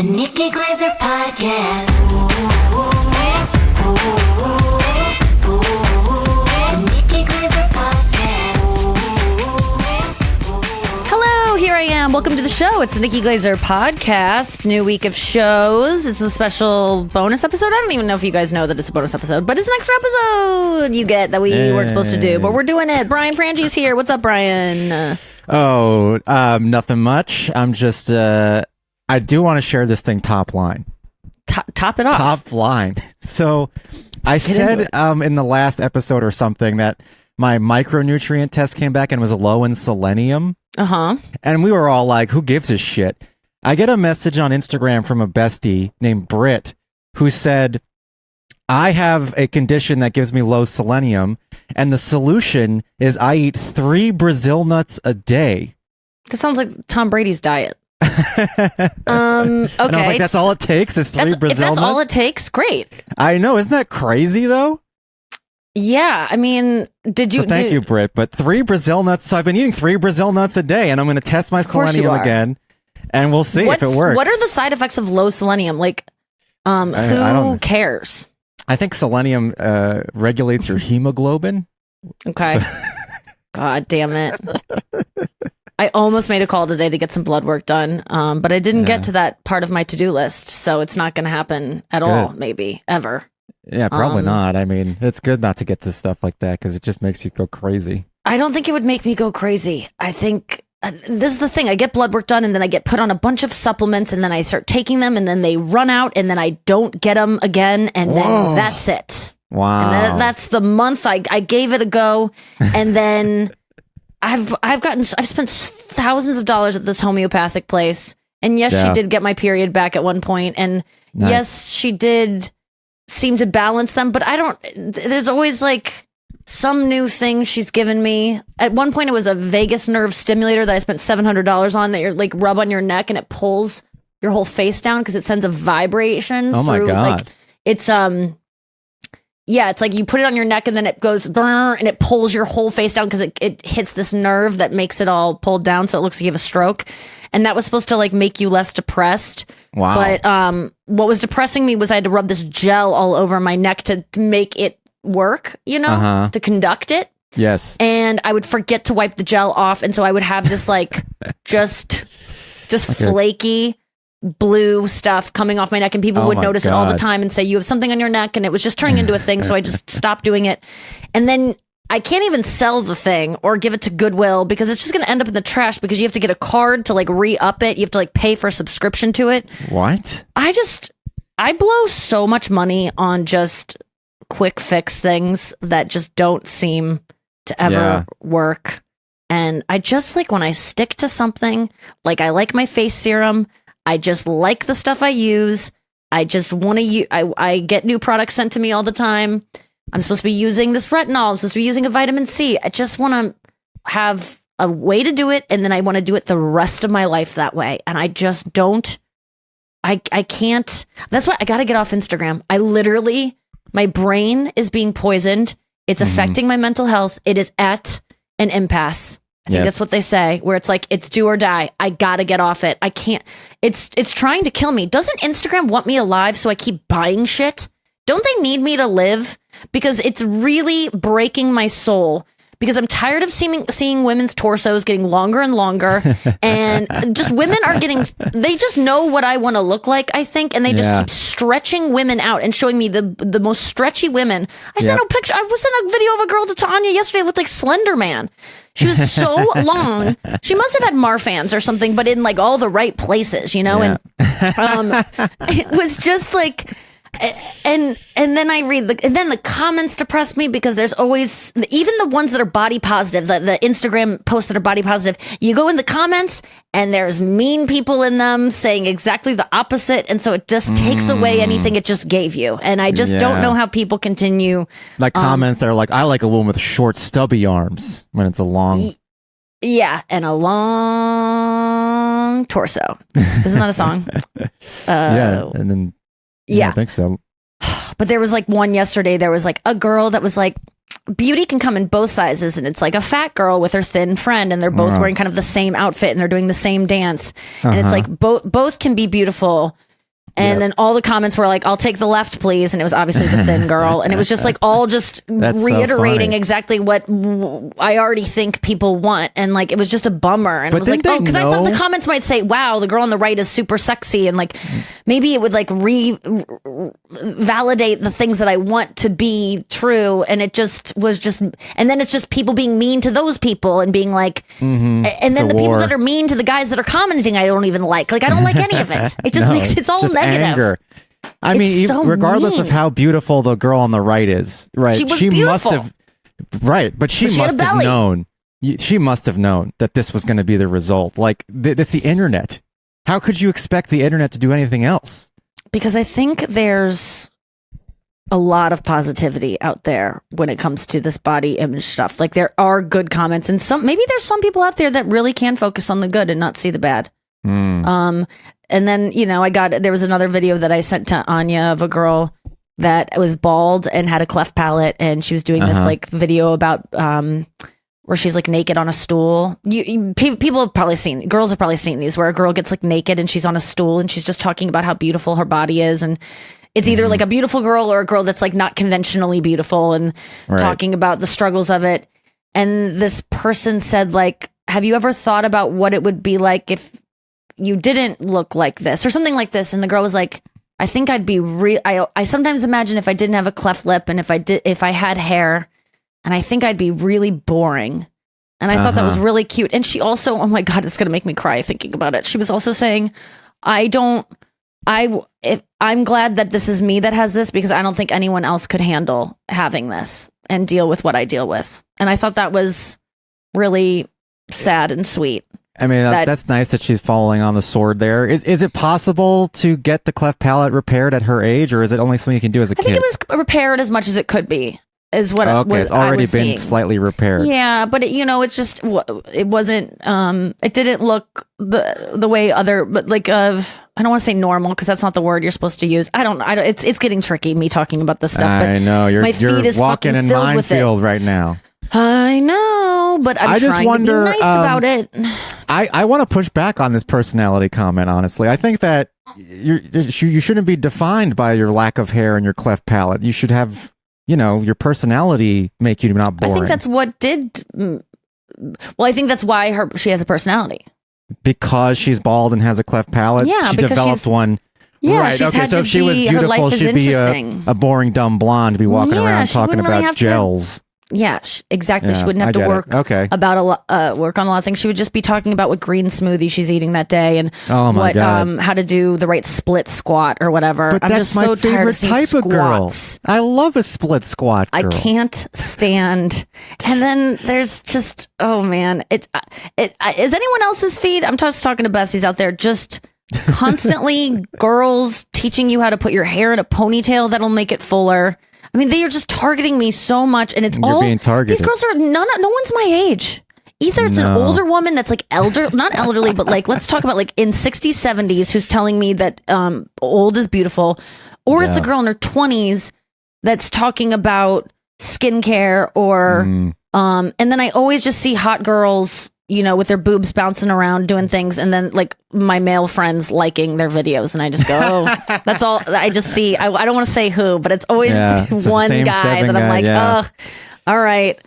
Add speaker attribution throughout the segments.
Speaker 1: The Nikki Glaser Podcast. The Nikki Glaser Podcast.
Speaker 2: Hello, here I am. Welcome to the show. It's the Nikki Glaser Podcast. New week of shows. It's a special bonus episode. I don't even know if you guys know that it's a bonus episode, but it's an extra episode you get that we weren't supposed to do, but we're doing it. Brian Frangi's here. What's up, Brian?
Speaker 3: Nothing much. I'm just, I do want to share this thing top line.
Speaker 2: Top it off.
Speaker 3: Top line. So I said in the last episode or something that my micronutrient test came back and was low in selenium.
Speaker 2: Uh-huh.
Speaker 3: And we were all like, who gives a shit? I get a message on Instagram from a bestie named Britt who said, I have a condition that gives me low selenium, and the solution is I eat 3 Brazil nuts a day.
Speaker 2: That sounds like Tom Brady's diet. Okay.
Speaker 3: And I was like, that's all it takes is 3 Brazil nuts?
Speaker 2: If that's all it takes, great.
Speaker 3: I know. Isn't that crazy, though?
Speaker 2: Yeah, I mean,
Speaker 3: Thank you, Britt. But 3 Brazil nuts. So I've been eating 3 Brazil nuts a day, and I'm going to test my selenium again, and we'll see if it works.
Speaker 2: What are the side effects of low selenium? Like, who cares?
Speaker 3: I think selenium regulates your hemoglobin.
Speaker 2: Okay. God damn it. I almost made a call today to get some blood work done, but I didn't get to that part of my to-do list, so it's not going to happen at all, maybe, ever.
Speaker 3: Yeah, probably not. I mean, it's good not to get to stuff like that because it just makes you go crazy.
Speaker 2: I don't think it would make me go crazy. I think this is the thing. I get blood work done and then I get put on a bunch of supplements and then I start taking them and then they run out and then I don't get them again and then that's it.
Speaker 3: Wow.
Speaker 2: And that's the month I gave it a go, and then I've spent thousands of dollars at this homeopathic place. And yes, she did get my period back at one point, and yes, she did seem to balance them, but there's always like some new thing she's given me. At one point it was a vagus nerve stimulator that I spent $700 on that you're like rub on your neck and it pulls your whole face down because it sends a vibration
Speaker 3: through. My God.
Speaker 2: Like it's it's like you put it on your neck and then it goes brrr, and it pulls your whole face down because it hits this nerve that makes it all pulled down so it looks like you have a stroke. And that was supposed to like make you less depressed.
Speaker 3: Wow.
Speaker 2: But what was depressing me was I had to rub this gel all over my neck to make it work, to conduct it.
Speaker 3: Yes.
Speaker 2: And I would forget to wipe the gel off. And so I would have this like just flaky blue stuff coming off my neck, and people would notice it all the time and say, you have something on your neck, and it was just turning into a thing. So I just stopped doing it. And then I can't even sell the thing or give it to Goodwill because it's just going to end up in the trash because you have to get a card to like re-up it. You have to like pay for a subscription to it.
Speaker 3: What?
Speaker 2: I blow so much money on just quick fix things that just don't seem to ever work. And I just like when I stick to something, like I like my face serum. I just like the stuff I use. I just want to use, I get new products sent to me all the time. I'm supposed to be using this retinol. I'm supposed to be using a vitamin C. I just want to have a way to do it, and then I want to do it the rest of my life that way. And I just don't, I can't. That's why I got to get off Instagram. I literally, my brain is being poisoned. It's affecting my mental health. It is at an impasse. I think that's what they say, where it's like, it's do or die. I got to get off it. I can't. It's trying to kill me. Doesn't Instagram want me alive so I keep buying shit? Don't they need me to live? Because it's really breaking my soul. Because I'm tired of seeing women's torsos getting longer and longer. And just women are they just know what I want to look like, I think. And they just keep stretching women out and showing me the most stretchy women. I sent a picture. I was in a video of a girl to Tanya yesterday who looked like Slender Man. She was so long. She must have had Marfans or something, but in like all the right places, And it was just like... And then I read and then the comments depress me because there's always, even the ones that are body positive, the Instagram posts that are body positive, you go in the comments and there's mean people in them saying exactly the opposite, and so it just takes away anything it just gave you. And I just don't know how people continue.
Speaker 3: Like comments that are like, I like a woman with short stubby arms when it's a long
Speaker 2: and a long torso. Isn't that a song?
Speaker 3: And then I think so.
Speaker 2: But there was like one yesterday, there was like a girl that was like, beauty can come in both sizes, and it's like a fat girl with her thin friend, and they're both wearing kind of the same outfit and they're doing the same dance. And it's like both can be beautiful. And then all the comments were like, I'll take the left, please. And it was obviously the thin girl. And it was just like all just reiterating
Speaker 3: so
Speaker 2: exactly what I already think people want. And like, it was just a bummer. And
Speaker 3: But
Speaker 2: it was like,
Speaker 3: didn't
Speaker 2: oh,
Speaker 3: they
Speaker 2: because I thought the
Speaker 3: know?
Speaker 2: comments might say, wow, the girl on the right is super sexy. And like, maybe it would like validate the things that I want to be true. And it just was just, and then it's just people being mean to those people and being like, and then the people that are mean to the guys that are commenting, I don't even like. Like, I don't like any of it. It just makes, it's all
Speaker 3: just
Speaker 2: negative.
Speaker 3: anger. I mean,
Speaker 2: It's so
Speaker 3: regardless of
Speaker 2: mean.
Speaker 3: how beautiful the girl on the right is, right?
Speaker 2: She was
Speaker 3: must
Speaker 2: beautiful.
Speaker 3: have, right? But she
Speaker 2: But she had
Speaker 3: must
Speaker 2: a
Speaker 3: have
Speaker 2: belly.
Speaker 3: known. She must have known that this was going to be the result. Like, it's the internet. How could you expect the internet to do anything else?
Speaker 2: Because I think there's a lot of positivity out there when it comes to this body image stuff. Like, there are good comments, and maybe there's some people out there that really can focus on the good and not see the bad. And then, there was another video that I sent to Anya of a girl that was bald and had a cleft palate, and she was doing this like video about where she's like naked on a stool. People have probably seen, girls have probably seen these, where a girl gets like naked and she's on a stool and she's just talking about how beautiful her body is, and it's either like a beautiful girl or a girl that's like not conventionally beautiful, and talking about the struggles of it. And this person said, like, have you ever thought about what it would be like if you didn't look like this or something like this? And the girl was like, I think I'd be I sometimes imagine if I didn't have a cleft lip and if I had hair, and I think I'd be really boring. And I thought that was really cute. And she also, oh my God, it's going to make me cry thinking about it. She was also saying, I'm glad that this is me that has this, because I don't think anyone else could handle having this and deal with what I deal with. And I thought that was really sad and sweet.
Speaker 3: I mean, that's nice that she's following on the sword there. Is it possible to get the cleft palate repaired at her age, or is it only something you can do as a kid?
Speaker 2: I think it was repaired as much as it could be, is what
Speaker 3: it's already been slightly repaired.
Speaker 2: Yeah, but it's just, it wasn't, it didn't look the way but like I don't want to say normal, because that's not the word you're supposed to use. I don't, it's getting tricky, me talking about this stuff. But
Speaker 3: I know,
Speaker 2: my feed is
Speaker 3: walking in
Speaker 2: filled with it.
Speaker 3: minefield right now.
Speaker 2: I know, but I'm
Speaker 3: just
Speaker 2: trying
Speaker 3: wonder,
Speaker 2: to be nice about it.
Speaker 3: I want to push back on this personality comment, honestly. I think that you shouldn't be defined by your lack of hair and your cleft palate. You should have, your personality make you not boring.
Speaker 2: I think that's what did. Well, I think that's why she has a personality.
Speaker 3: Because she's bald and has a cleft palate?
Speaker 2: Yeah,
Speaker 3: she
Speaker 2: because
Speaker 3: developed one.
Speaker 2: Yeah,
Speaker 3: right.
Speaker 2: she's
Speaker 3: Okay,
Speaker 2: had
Speaker 3: so
Speaker 2: to
Speaker 3: if she
Speaker 2: be,
Speaker 3: was
Speaker 2: her
Speaker 3: beautiful,
Speaker 2: life is
Speaker 3: she'd be
Speaker 2: interesting.
Speaker 3: a boring, dumb blonde to be walking around
Speaker 2: she
Speaker 3: talking
Speaker 2: wouldn't really
Speaker 3: about
Speaker 2: have to-
Speaker 3: gels.
Speaker 2: Yeah, exactly.
Speaker 3: Yeah,
Speaker 2: She wouldn't have
Speaker 3: I
Speaker 2: to
Speaker 3: get it.
Speaker 2: work
Speaker 3: Okay.
Speaker 2: about work on a lot of things. She would just be talking about what green smoothie she's eating that day, and
Speaker 3: Oh my God.
Speaker 2: how to do the right split squat or whatever.
Speaker 3: But
Speaker 2: I'm
Speaker 3: that's
Speaker 2: just
Speaker 3: my
Speaker 2: so tired
Speaker 3: favorite
Speaker 2: of seeing
Speaker 3: type of girl.
Speaker 2: squats.
Speaker 3: I love a split squat girl.
Speaker 2: I can't stand. And then there's just, oh man, is anyone else's feed? I'm just talking to besties out there. Just constantly girls teaching you how to put your hair in a ponytail that'll make it fuller. I mean, they are just targeting me so much, and
Speaker 3: You're being targeted.
Speaker 2: These girls are no one's my age. Either it's an
Speaker 3: No.
Speaker 2: older woman that's like not elderly, but like, let's talk about like in 60s, 70s, who's telling me that old is beautiful, or it's a
Speaker 3: Yeah.
Speaker 2: girl in her 20s that's talking about skincare, or and then I always just see hot girls, with their boobs bouncing around doing things, and then like my male friends liking their videos, and I just go, oh, that's all I just see. I don't want to say who, but it's always
Speaker 3: Yeah,
Speaker 2: just
Speaker 3: it's the
Speaker 2: one
Speaker 3: same
Speaker 2: guy
Speaker 3: seven
Speaker 2: that I'm
Speaker 3: guy,
Speaker 2: like,
Speaker 3: yeah.
Speaker 2: oh, all right.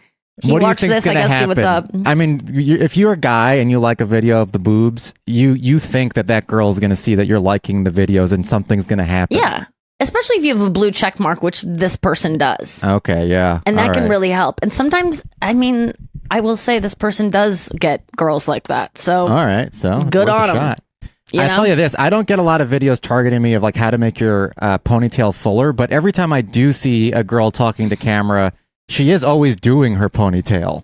Speaker 2: He
Speaker 3: What do you
Speaker 2: watched
Speaker 3: think's
Speaker 2: this, I
Speaker 3: gonna
Speaker 2: guess see what's up.
Speaker 3: happen? I mean, if you're a guy and you like a video of the boobs, you think that girl's going to see that you're liking the videos and something's going to happen.
Speaker 2: Yeah. Especially if you have a blue check mark, which this person does.
Speaker 3: Okay, yeah.
Speaker 2: And that
Speaker 3: All
Speaker 2: can
Speaker 3: right.
Speaker 2: really help. And sometimes, I mean, I will say this person does get girls like that. So
Speaker 3: All right, so it's
Speaker 2: good
Speaker 3: worth a
Speaker 2: on 'em.
Speaker 3: shot.
Speaker 2: You
Speaker 3: I
Speaker 2: know?
Speaker 3: tell you this, I don't get a lot of videos targeting me of like how to make your ponytail fuller, but every time I do see a girl talking to camera, she is always doing her ponytail.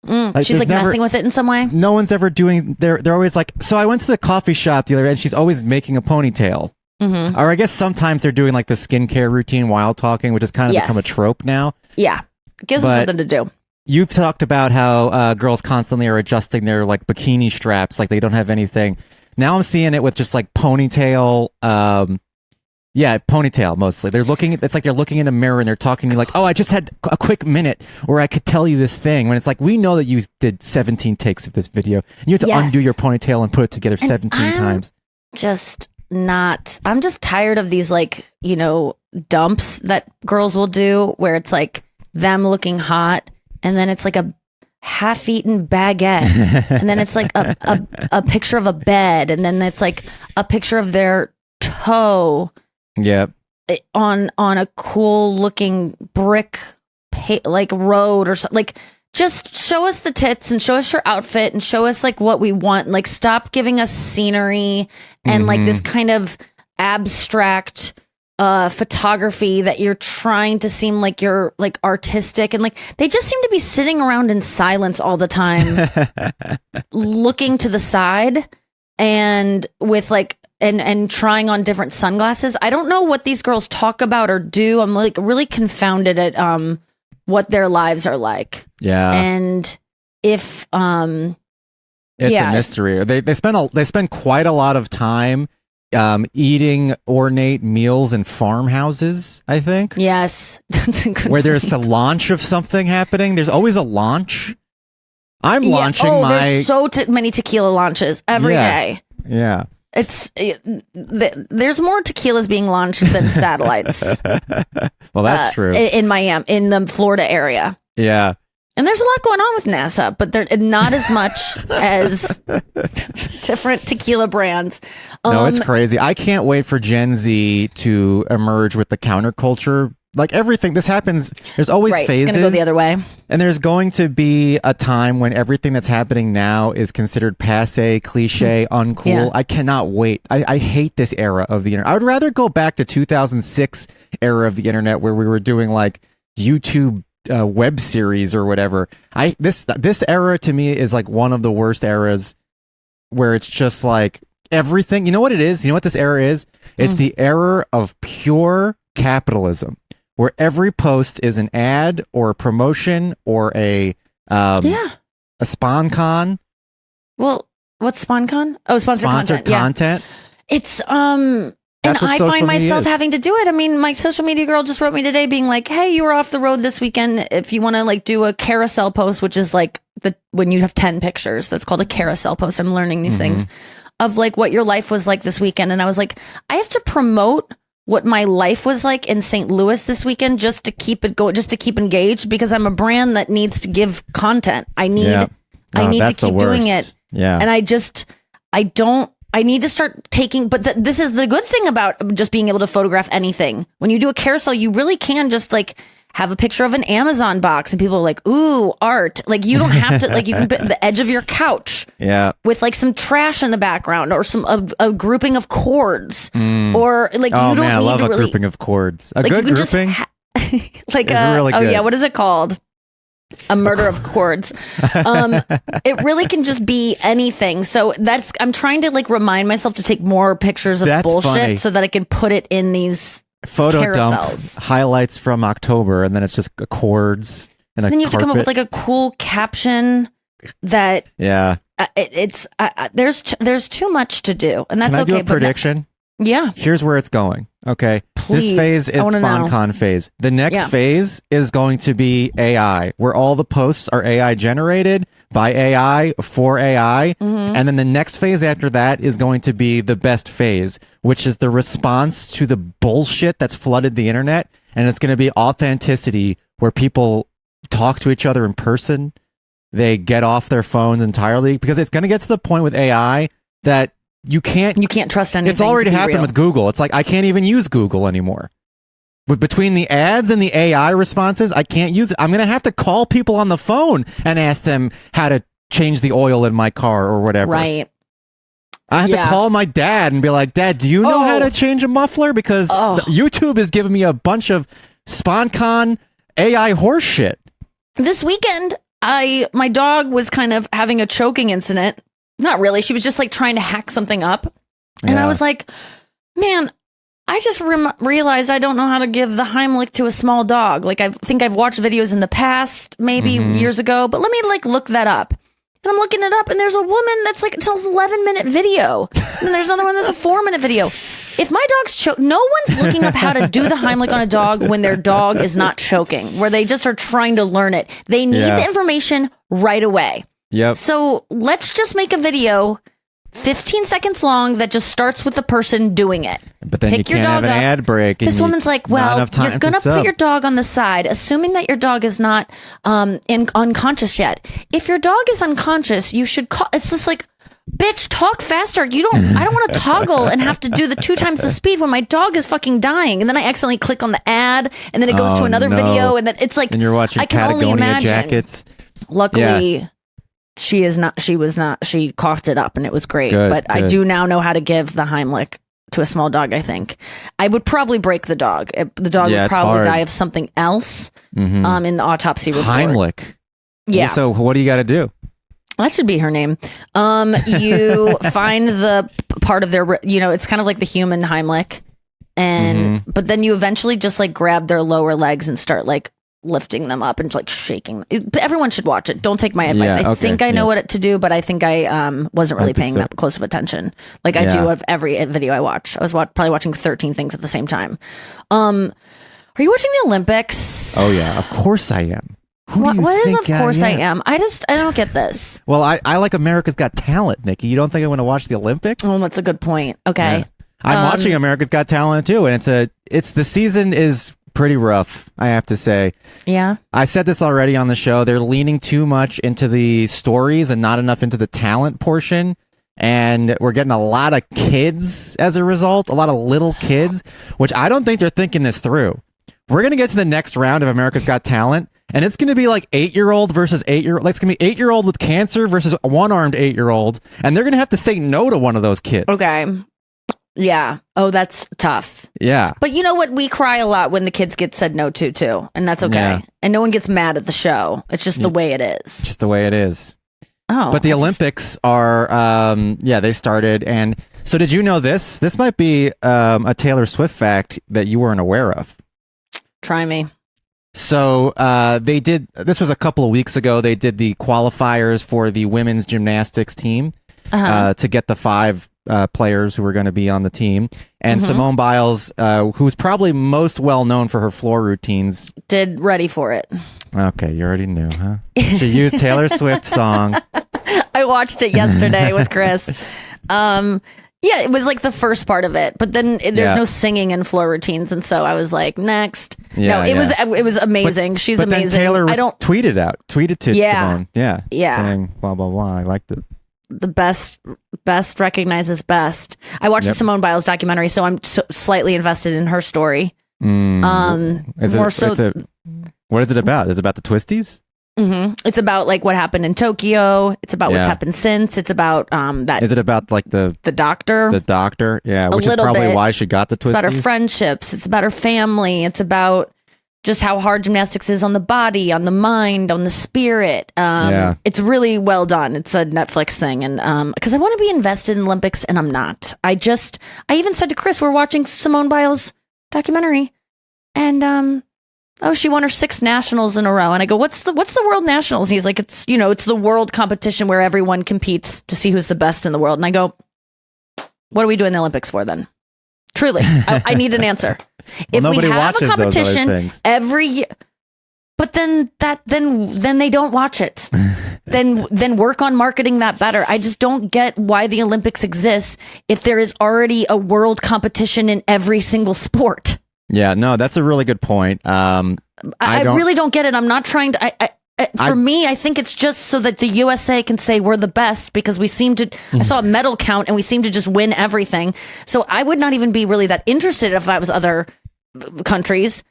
Speaker 3: Like,
Speaker 2: she's
Speaker 3: there's
Speaker 2: like
Speaker 3: never-
Speaker 2: messing with it in some way.
Speaker 3: No one's ever doing. They're always like. So I went to the coffee shop the other day, and she's always making a ponytail.
Speaker 2: Mm-hmm.
Speaker 3: Or I guess sometimes they're doing like the skincare routine while talking, which has kind of
Speaker 2: Yes.
Speaker 3: become a trope now.
Speaker 2: Yeah. Gives them
Speaker 3: But-
Speaker 2: something to do.
Speaker 3: You've talked about how girls constantly are adjusting their like bikini straps, like they don't have anything. Now I'm seeing it with just like ponytail. Yeah, ponytail mostly. They're looking. It's like they're looking in a mirror and they're talking to you like, "Oh, I just had a quick minute where I could tell you this thing." When it's like, we know that you did 17 takes of this video. And you have to
Speaker 2: Yes.
Speaker 3: undo your ponytail and put it together 17
Speaker 2: I'm
Speaker 3: times.
Speaker 2: Just I'm just tired of these like, dumps that girls will do where it's like them looking hot and then it's like a half-eaten baguette and then it's like a picture of a bed and then it's like a picture of their toe on a cool looking brick like road or something. Like, just show us the tits and show us your outfit and show us like what we want. Like, stop giving us scenery and like this kind of abstract photography that you're trying to seem like you're like artistic, and like they just seem to be sitting around in silence all the time looking to the side and with like and trying on different sunglasses. I don't know what these girls talk about or do. I'm like really confounded at what their lives are like. Yeah. And if it's a
Speaker 3: mystery. They spend quite a lot of time eating ornate meals in farmhouses, I think.
Speaker 2: Yes. That's a good
Speaker 3: where there's
Speaker 2: point.
Speaker 3: a launch of something happening. There's always a launch. I'm launching
Speaker 2: there's so many tequila launches every day.
Speaker 3: Yeah.
Speaker 2: There's more tequilas being launched than satellites.
Speaker 3: Well, that's true.
Speaker 2: In Miami, in the Florida area.
Speaker 3: Yeah.
Speaker 2: And there's a lot going on with NASA, but they're not as much as different tequila brands.
Speaker 3: No, it's crazy. I can't wait for Gen Z to emerge with the counterculture. Like everything, this happens. There's always phases.
Speaker 2: It's going to go the other way.
Speaker 3: And there's going to be a time when everything that's happening now is considered passe, cliche, uncool. Yeah. I cannot wait. I hate this era of the internet. I would rather go back to 2006 era of the internet where we were doing like YouTube web series or whatever. This era to me is like one of the worst eras where it's just like everything. You know what it is? You know what this era is? It's the era of pure capitalism, where every post is an ad or a promotion or a SponCon.
Speaker 2: Well, what's SponCon? Oh, sponsored
Speaker 3: content.
Speaker 2: Yeah. It's and I find myself having to do it. I mean, my social media girl just wrote me today being like, hey, you were off the road this weekend. If you want to like do a carousel post, which is like when you have 10 pictures, that's called a carousel post. I'm learning these things of like what your life was like this weekend. And I was like, I have to promote what my life was like in St. Louis this weekend just to keep it going, just to keep engaged, because I'm a brand that needs to give content. I need to keep doing it.
Speaker 3: Yeah.
Speaker 2: And I need to start taking, but this is the good thing about just being able to photograph anything. When you do a carousel, you really can just like have a picture of an Amazon box and people are like, ooh, art. Like you don't have to, like you can put the edge of your couch with like some trash in the background or a grouping of chords or like, you don't need
Speaker 3: I love
Speaker 2: to
Speaker 3: a
Speaker 2: really,
Speaker 3: grouping of chords. A
Speaker 2: like,
Speaker 3: good grouping.
Speaker 2: Like
Speaker 3: really good.
Speaker 2: what is it called? A murder of chords. It really can just be anything. So I'm trying to like remind myself to take more pictures of bullshit funny. So that I can put it in these photo
Speaker 3: carousels. Dump highlights from October, and then it's just chords and then you have to come up
Speaker 2: with like a cool caption that there's too much to do, and that's
Speaker 3: Can I
Speaker 2: okay.
Speaker 3: do a prediction?
Speaker 2: Yeah.
Speaker 3: Here's where it's going. Okay.
Speaker 2: Please.
Speaker 3: This phase is SponCon phase. The next phase is going to be AI, where all the posts are AI generated by AI for AI. And then the next phase after that is going to be the best phase, which is the response to the bullshit that's flooded the internet. And it's going to be authenticity, where people talk to each other in person. They get off their phones entirely, because it's going to get to the point with AI that you can't
Speaker 2: trust anything.
Speaker 3: It's already happened with Google. It's like I can't even use Google anymore. But between the ads and the AI responses, I can't use it. I'm going to have to call people on the phone and ask them how to change the oil in my car or whatever.
Speaker 2: Right.
Speaker 3: I have to call my dad and be like, Dad, do you know how to change a muffler? Because YouTube is giving me a bunch of SponCon AI horse shit.
Speaker 2: This weekend, my dog was kind of having a choking incident. Not really. She was just like trying to hack something up. And I was like, man, I just realized I don't know how to give the Heimlich to a small dog. Like I think I've watched videos in the past, maybe years ago, but let me like look that up. And I'm looking it up, and there's a woman that's like, it's an 11-minute video. And then there's another one that's a 4-minute video. If my dog's no one's looking up how to do the Heimlich on a dog when their dog is not choking, where they just are trying to learn it. They need the information right away.
Speaker 3: Yep.
Speaker 2: So let's just make a video 15 seconds long that just starts with the person doing it.
Speaker 3: But then you can't have an ad break.
Speaker 2: This woman's like, well, you're going to put your dog on the side, assuming that your dog is not unconscious yet. If your dog is unconscious, you should call. It's just like, bitch, talk faster. I don't want to toggle and have to do the 2 times the speed when my dog is fucking dying. And then I accidentally click on the ad and then it goes to another video. And then it's like,
Speaker 3: and you're watching Patagonia jackets.
Speaker 2: Luckily, she coughed it up and it was great.
Speaker 3: Good.
Speaker 2: I do now know how to give the Heimlich to a small dog, I think. I would probably break the dog. The dog would probably die of something else in the autopsy report.
Speaker 3: Heimlich.
Speaker 2: Yeah.
Speaker 3: So what do you got to do?
Speaker 2: That should be her name. You find the part of their, it's kind of like the human Heimlich. And, but then you eventually just like grab their lower legs and start like lifting them up and like shaking. Everyone should watch it. Don't take my advice. I think I know what to do, but I think I wasn't really paying that close of attention. Like I do of every video I watch. I was probably watching 13 things at the same time. Are you watching the Olympics?
Speaker 3: Oh yeah, of course I am.
Speaker 2: What is of course I am? I don't get this.
Speaker 3: Well, I like America's Got Talent, Nikki. You don't think I want to watch the Olympics?
Speaker 2: Oh, that's a good point. Okay.
Speaker 3: Yeah. I'm watching America's Got Talent too, and it's the season is pretty rough, I have to say.
Speaker 2: Yeah.
Speaker 3: I said this already on the show. They're leaning too much into the stories and not enough into the talent portion. And we're getting a lot of kids as a result, a lot of little kids, which I don't think they're thinking this through. We're going to get to the next round of America's Got Talent, and it's going to be like 8-year-old versus 8-year-old. Like it's going to be 8-year-old with cancer versus a one-armed 8-year-old, and they're going to have to say no to one of those kids.
Speaker 2: Okay. Yeah. Oh, that's tough.
Speaker 3: Yeah.
Speaker 2: But you know what? We cry a lot when the kids get said no to, too. And that's okay.
Speaker 3: Yeah.
Speaker 2: And no one gets mad at the show. It's just the way it is.
Speaker 3: Just the way it is.
Speaker 2: Oh.
Speaker 3: But the Olympics are, they started. And so did you know this? This might be a Taylor Swift fact that you weren't aware of.
Speaker 2: Try me.
Speaker 3: So they did, this was a couple of weeks ago, they did the qualifiers for the women's gymnastics team to get the 5 players who were going to be on the team. And Simone Biles, who's probably most well known for her floor routines,
Speaker 2: did Ready for It.
Speaker 3: Okay, you already knew, huh? She used Taylor Swift's song.
Speaker 2: I watched it yesterday with Chris. Yeah, it was like the first part of it, but then there's no singing in floor routines, and so I was like, next.
Speaker 3: Yeah,
Speaker 2: it was amazing. She's
Speaker 3: but
Speaker 2: amazing.
Speaker 3: Then Taylor tweeted to Simone. Yeah. Saying blah blah blah. I liked it.
Speaker 2: The best recognizes best. I watched the Simone Biles documentary, so I'm slightly invested in her story. What is
Speaker 3: it about? Is it about the twisties?
Speaker 2: It's about like what happened in Tokyo. It's about what's happened since. It's about that.
Speaker 3: Is it about like the doctor? The doctor, yeah, which is probably why she got the twisties.
Speaker 2: It's about her friendships. It's about her family. It's about just how hard gymnastics is on the body, on the mind, on the spirit. It's really well done. It's a Netflix thing, and because I want to be invested in the Olympics, and I'm not. I even said to Chris, we're watching Simone Biles documentary, and she won her 6th nationals in a row, and I go, what's the world nationals? And he's like, it's the world competition where everyone competes to see who's the best in the world. And I go, what are we doing the Olympics for then? Truly, I need an answer. If we have a competition every year, but then they don't watch it. then work on marketing that better. I just don't get why the Olympics exists if there is already a world competition in every single sport.
Speaker 3: Yeah, no, that's a really good point. I
Speaker 2: really don't get it. I'm not trying to. For me, I think it's just so that the USA can say we're the best because we seem to. I saw a medal count and we seem to just win everything. So I would not even be really that interested if I was other countries.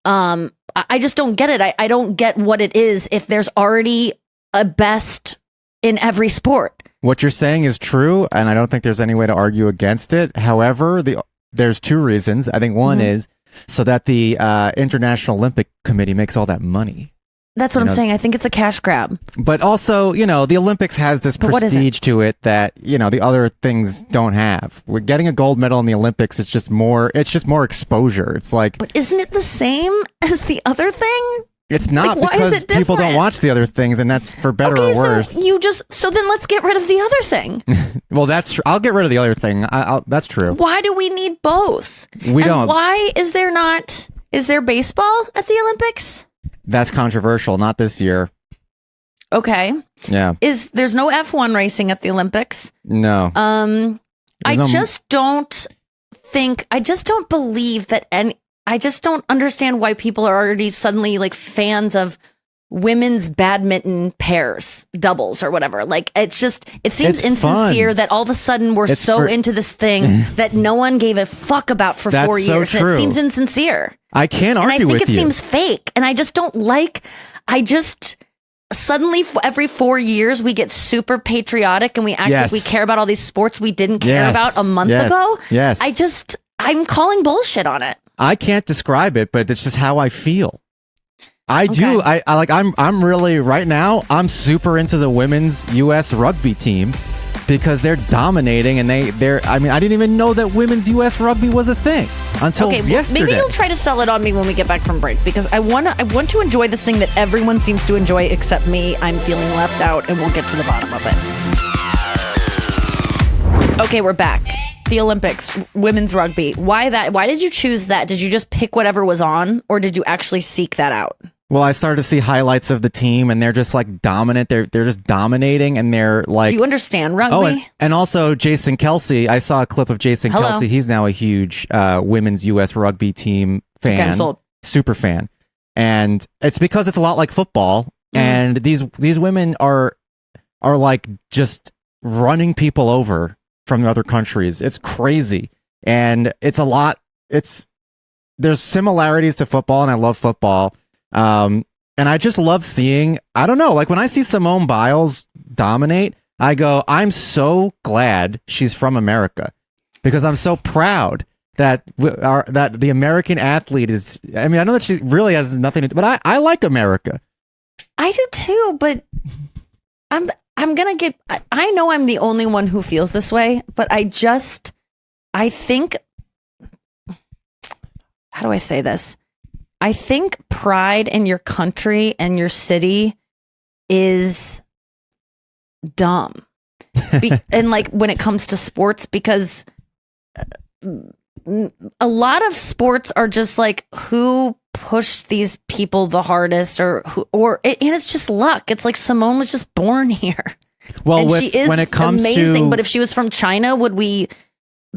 Speaker 2: I just don't get it. I don't get what it is if there's already a best in every sport.
Speaker 3: What you're saying is true, and I don't think there's any way to argue against it. However, there's 2 reasons. I think one is so that the International Olympic Committee makes all that money.
Speaker 2: That's what I'm saying. I think it's a cash grab.
Speaker 3: But also, the Olympics has this prestige to it that, the other things don't have. We're getting a gold medal in the Olympics. It's just more exposure. It's like,
Speaker 2: but isn't it the same as the other thing?
Speaker 3: It's not, because people don't watch the other things, and that's for better or worse.
Speaker 2: So then let's get rid of the other thing.
Speaker 3: Well, that's true. I'll get rid of the other thing. That's true.
Speaker 2: Why do we need both?
Speaker 3: We don't.
Speaker 2: Why is there baseball at the Olympics?
Speaker 3: That's controversial. Not this year.
Speaker 2: Okay.
Speaker 3: Yeah.
Speaker 2: There's no F1 racing at the Olympics.
Speaker 3: No.
Speaker 2: I just don't believe that I just don't understand why people are already suddenly like fans of women's badminton pairs, doubles or whatever. Like it seems insincere
Speaker 3: fun.
Speaker 2: that all of a sudden we're into this thing that no one gave a fuck about for 4 years.
Speaker 3: So true.
Speaker 2: It seems insincere.
Speaker 3: I can't argue with you.
Speaker 2: And I think it seems fake. And I just don't like, suddenly every 4 years we get super patriotic and we act like we care about all these sports we didn't care about a month ago.
Speaker 3: Yes.
Speaker 2: I'm calling bullshit on it.
Speaker 3: I can't describe it, but it's just how I feel. I do. I'm really right now. I'm super into the women's U.S. rugby team because they're dominating, and they're. I mean, I didn't even know that women's U.S. rugby was a thing until yesterday.
Speaker 2: Maybe you'll try to sell it on me when we get back from break because I want to enjoy this thing that everyone seems to enjoy except me. I'm feeling left out, and we'll get to the bottom of it. Okay, we're back. The Olympics, women's rugby. Why that? Why did you choose that? Did you just pick whatever was on, or did you actually seek that out?
Speaker 3: Well, I started to see highlights of the team, and they're just like dominant. They're just dominating, and they're like.
Speaker 2: Do you understand rugby?
Speaker 3: Oh, and also Jason Kelsey. I saw a clip of Jason Kelsey. He's now a huge women's U.S. rugby team fan, super fan, and it's because it's a lot like football. And these women are like just running people over from other countries. It's crazy, and it's a lot. There's similarities to football, and I love football. And I just love seeing, I don't know, like when I see Simone Biles dominate, I go, I'm so glad she's from America because I'm so proud that that the American athlete is, I mean, I know that she really has nothing to do, but I like America.
Speaker 2: I do too, but I'm going to get, I know I'm the only one who feels this way, but I think, how do I say this? I think pride in your country and your city is dumb. And like when it comes to sports, because a lot of sports are just like who pushed these people the hardest and it's just luck. It's like Simone was just born here.
Speaker 3: Well,
Speaker 2: and she is
Speaker 3: when it comes
Speaker 2: amazing, but if she was from China, would we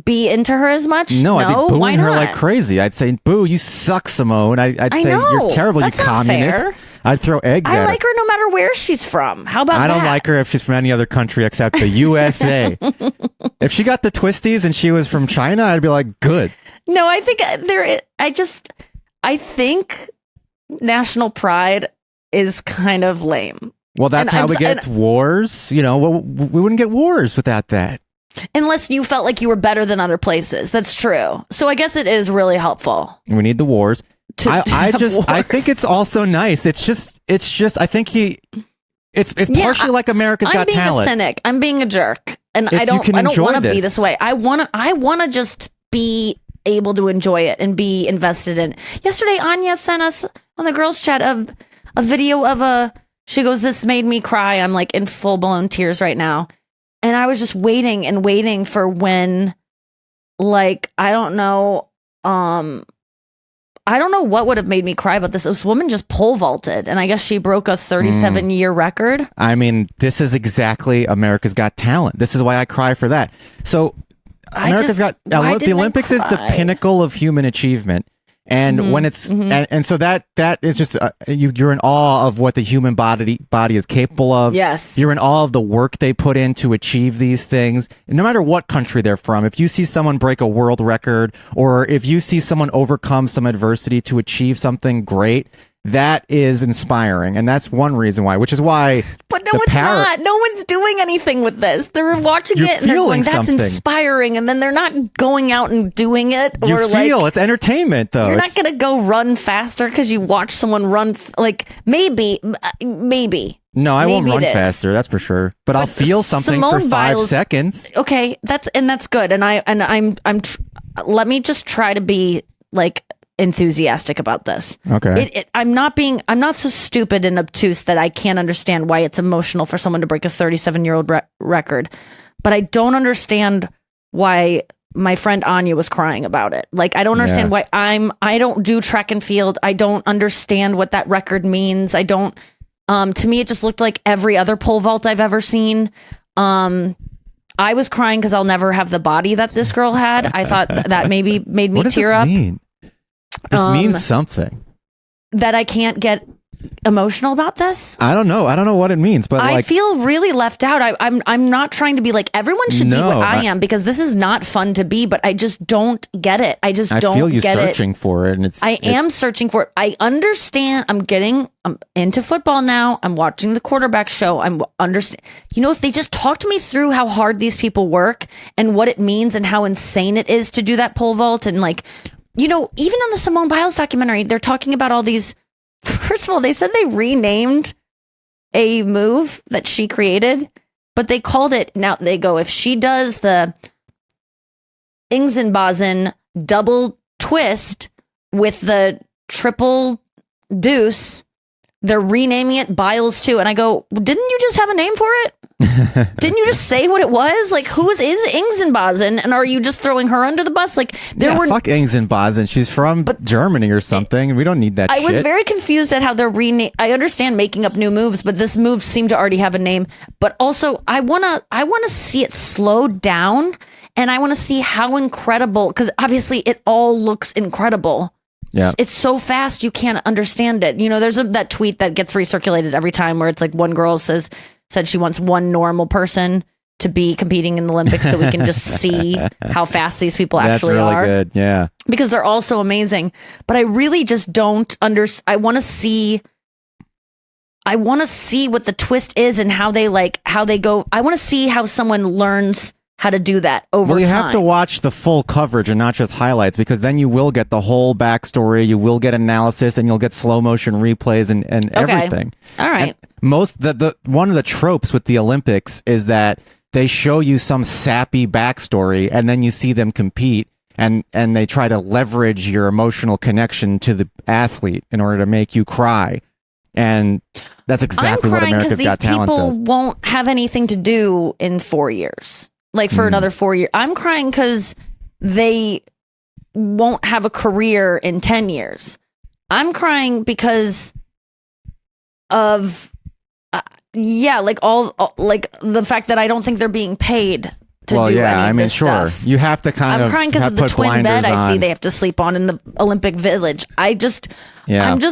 Speaker 2: be into her as much?
Speaker 3: No, I'd be booing her
Speaker 2: not?
Speaker 3: like crazy. I'd say, boo, you suck, Simone. I'd say, you're terrible,
Speaker 2: that's
Speaker 3: you communist.
Speaker 2: Fair.
Speaker 3: I'd throw eggs at her.
Speaker 2: I like her no matter where she's from. How about that?
Speaker 3: I don't like her if she's from any other country except the USA. If she got the twisties and she was from China, I'd be like, good.
Speaker 2: No, I think I think national pride is kind of lame.
Speaker 3: Well, that's how we get wars. You know, we wouldn't get wars without that.
Speaker 2: Unless you felt like you were better than other places. That's true. So I guess it is really helpful.
Speaker 3: We need the wars. I think it's also nice. It's just I think it's partially like America's Got Talent.
Speaker 2: I'm being a cynic. I'm being a jerk. And I don't want to be this way. I want to just be able to enjoy it and be invested in. Yesterday Anya sent us on the girls chat of a video of she goes, this made me cry. I'm like in full blown tears right now. And I was just waiting and waiting for when, like, I don't know what would have made me cry about this. This woman just pole vaulted, and I guess she broke a 37-year record. I
Speaker 3: mean, this is exactly America's Got Talent. This is why I cry for that. So, the Olympics is the pinnacle of human achievement. And when it's and so that is just you're in awe of what the human body is capable of.
Speaker 2: Yes,
Speaker 3: you're in awe of the work they put in to achieve these things. And no matter what country they're from, if you see someone break a world record, or if you see someone overcome some adversity to achieve something great, that is inspiring, and that's one reason why. Which is why.
Speaker 2: But no, it's not. No one's doing anything with this. They're watching it and they're going, "That's inspiring," and then they're not going out and doing it.
Speaker 3: It's entertainment, though.
Speaker 2: You're not going to go run faster because you watch someone run. Like maybe.
Speaker 3: No, I won't run faster. That's for sure. But I'll feel something for 5 seconds.
Speaker 2: Okay, that's good. And I'm. Let me just try to be like enthusiastic about this.
Speaker 3: Okay.
Speaker 2: I'm not so stupid and obtuse that I can't understand why it's emotional for someone to break a 37-year-old record, but I don't understand why my friend Anya was crying about it. Like, I don't understand why I don't do track and field. I don't understand what that record means. I don't To me, it just looked like every other pole vault I've ever seen. I was crying because I'll never have the body that this girl had. I thought that maybe made me tear up.
Speaker 3: Mean? This means something.
Speaker 2: That I can't get emotional about this.
Speaker 3: I don't know what it means, but
Speaker 2: I feel really left out. I'm not trying to be like everyone should be what I am, because this is not fun to be, but I just don't get it. I don't
Speaker 3: feel you
Speaker 2: get
Speaker 3: searching for it, and
Speaker 2: I am searching for it. I understand. I'm into football now. I'm watching the quarterback show. I'm understand. If they just talked me through how hard these people work and what it means and how insane it is to do that pole vault, and even on the Simone Biles documentary, they're talking about all these. First of all, they said they renamed a move that she created, but they called it, now they go, if she does the Ingsenbasen double twist with the triple deuce, they're renaming it Biles 2. And I go, didn't you just have a name for it? Didn't you just say what it was? Like, who is Ingsenbasen? And are you just throwing her under the bus? Like,
Speaker 3: fuck Ingsenbasen. She's from Germany or something. We don't need that shit.
Speaker 2: I was very confused at how they're I understand making up new moves, but this move seemed to already have a name. But also, I wanna see it slowed down, and I want to see how incredible, because obviously it all looks incredible.
Speaker 3: Yeah,
Speaker 2: it's so fast you can't understand it. There's that tweet that gets recirculated every time where it's like one girl said she wants one normal person to be competing in the Olympics so we can just see how fast these people actually are. That's
Speaker 3: really good, yeah.
Speaker 2: Because they're all so amazing. But I really just don't I want to see what the twist is and how they go. I want to see how someone learns how to do that over time.
Speaker 3: Well, you have to watch the full coverage and not just highlights, because then you will get the whole backstory, you will get analysis, and you'll get slow motion replays and everything.
Speaker 2: All right.
Speaker 3: And one of the tropes with the Olympics is that they show you some sappy backstory, and then you see them compete, and they try to leverage your emotional connection to the athlete in order to make you cry. And that's exactly what America's Got Talent does.
Speaker 2: I'm crying because these people won't have anything to do in 4 years. Like, for another 4 years. I'm crying because they won't have a career in 10 years. I'm crying because of, the fact that I don't think they're being paid to do any of this stuff.
Speaker 3: You have to
Speaker 2: I'm crying because of the twin bed I see they have to sleep on in the Olympic Village. I'm just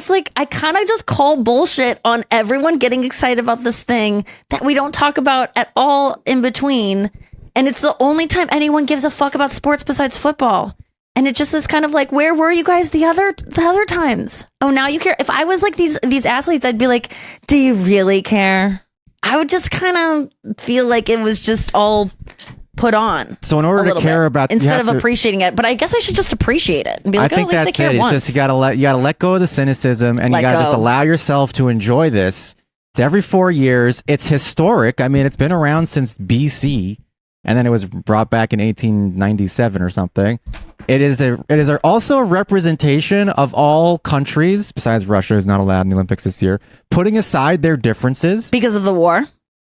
Speaker 2: like, I kind of just call bullshit on everyone getting excited about this thing that we don't talk about at all in between. And it's the only time anyone gives a fuck about sports besides football. And it just is kind of like, where were you guys the other times? Oh, now you care. If I was like these athletes, I'd be like, do you really care? I would just kind of feel like it was just all put on.
Speaker 3: So in order to care about,
Speaker 2: instead of appreciating it, but I guess I should just appreciate it and be like,
Speaker 3: I think
Speaker 2: at least
Speaker 3: that's
Speaker 2: they care
Speaker 3: it.
Speaker 2: once.
Speaker 3: It's just you gotta let go of the cynicism, and you gotta just allow yourself to enjoy this. It's every 4 years. It's historic. I mean, it's been around since BC. And then it was brought back in 1897 or something. It is also a representation of all countries, besides Russia is not allowed in the Olympics this year, putting aside their differences.
Speaker 2: Because of the war?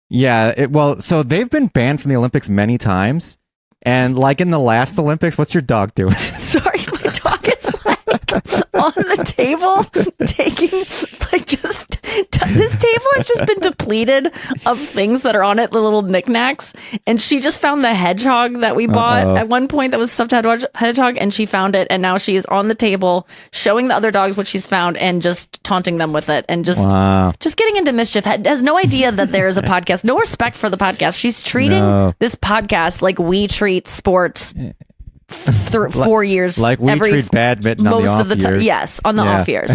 Speaker 3: Yeah, so they've been banned from the Olympics many times. And like in the last Olympics, what's your dog doing?
Speaker 2: Sorry, my dog is like on the table taking this table has just been depleted of things that are on it, the little knickknacks. And she just found the hedgehog that we bought at one point that was stuffed hedgehog, and she found it, and now she is on the table showing the other dogs what she's found and just taunting them with it and just getting into mischief. Has no idea that there is a podcast, no respect for the podcast. She's treating this podcast like we treat sports 4 years,
Speaker 3: like we treat badminton on the off years.
Speaker 2: Yes, on the off years.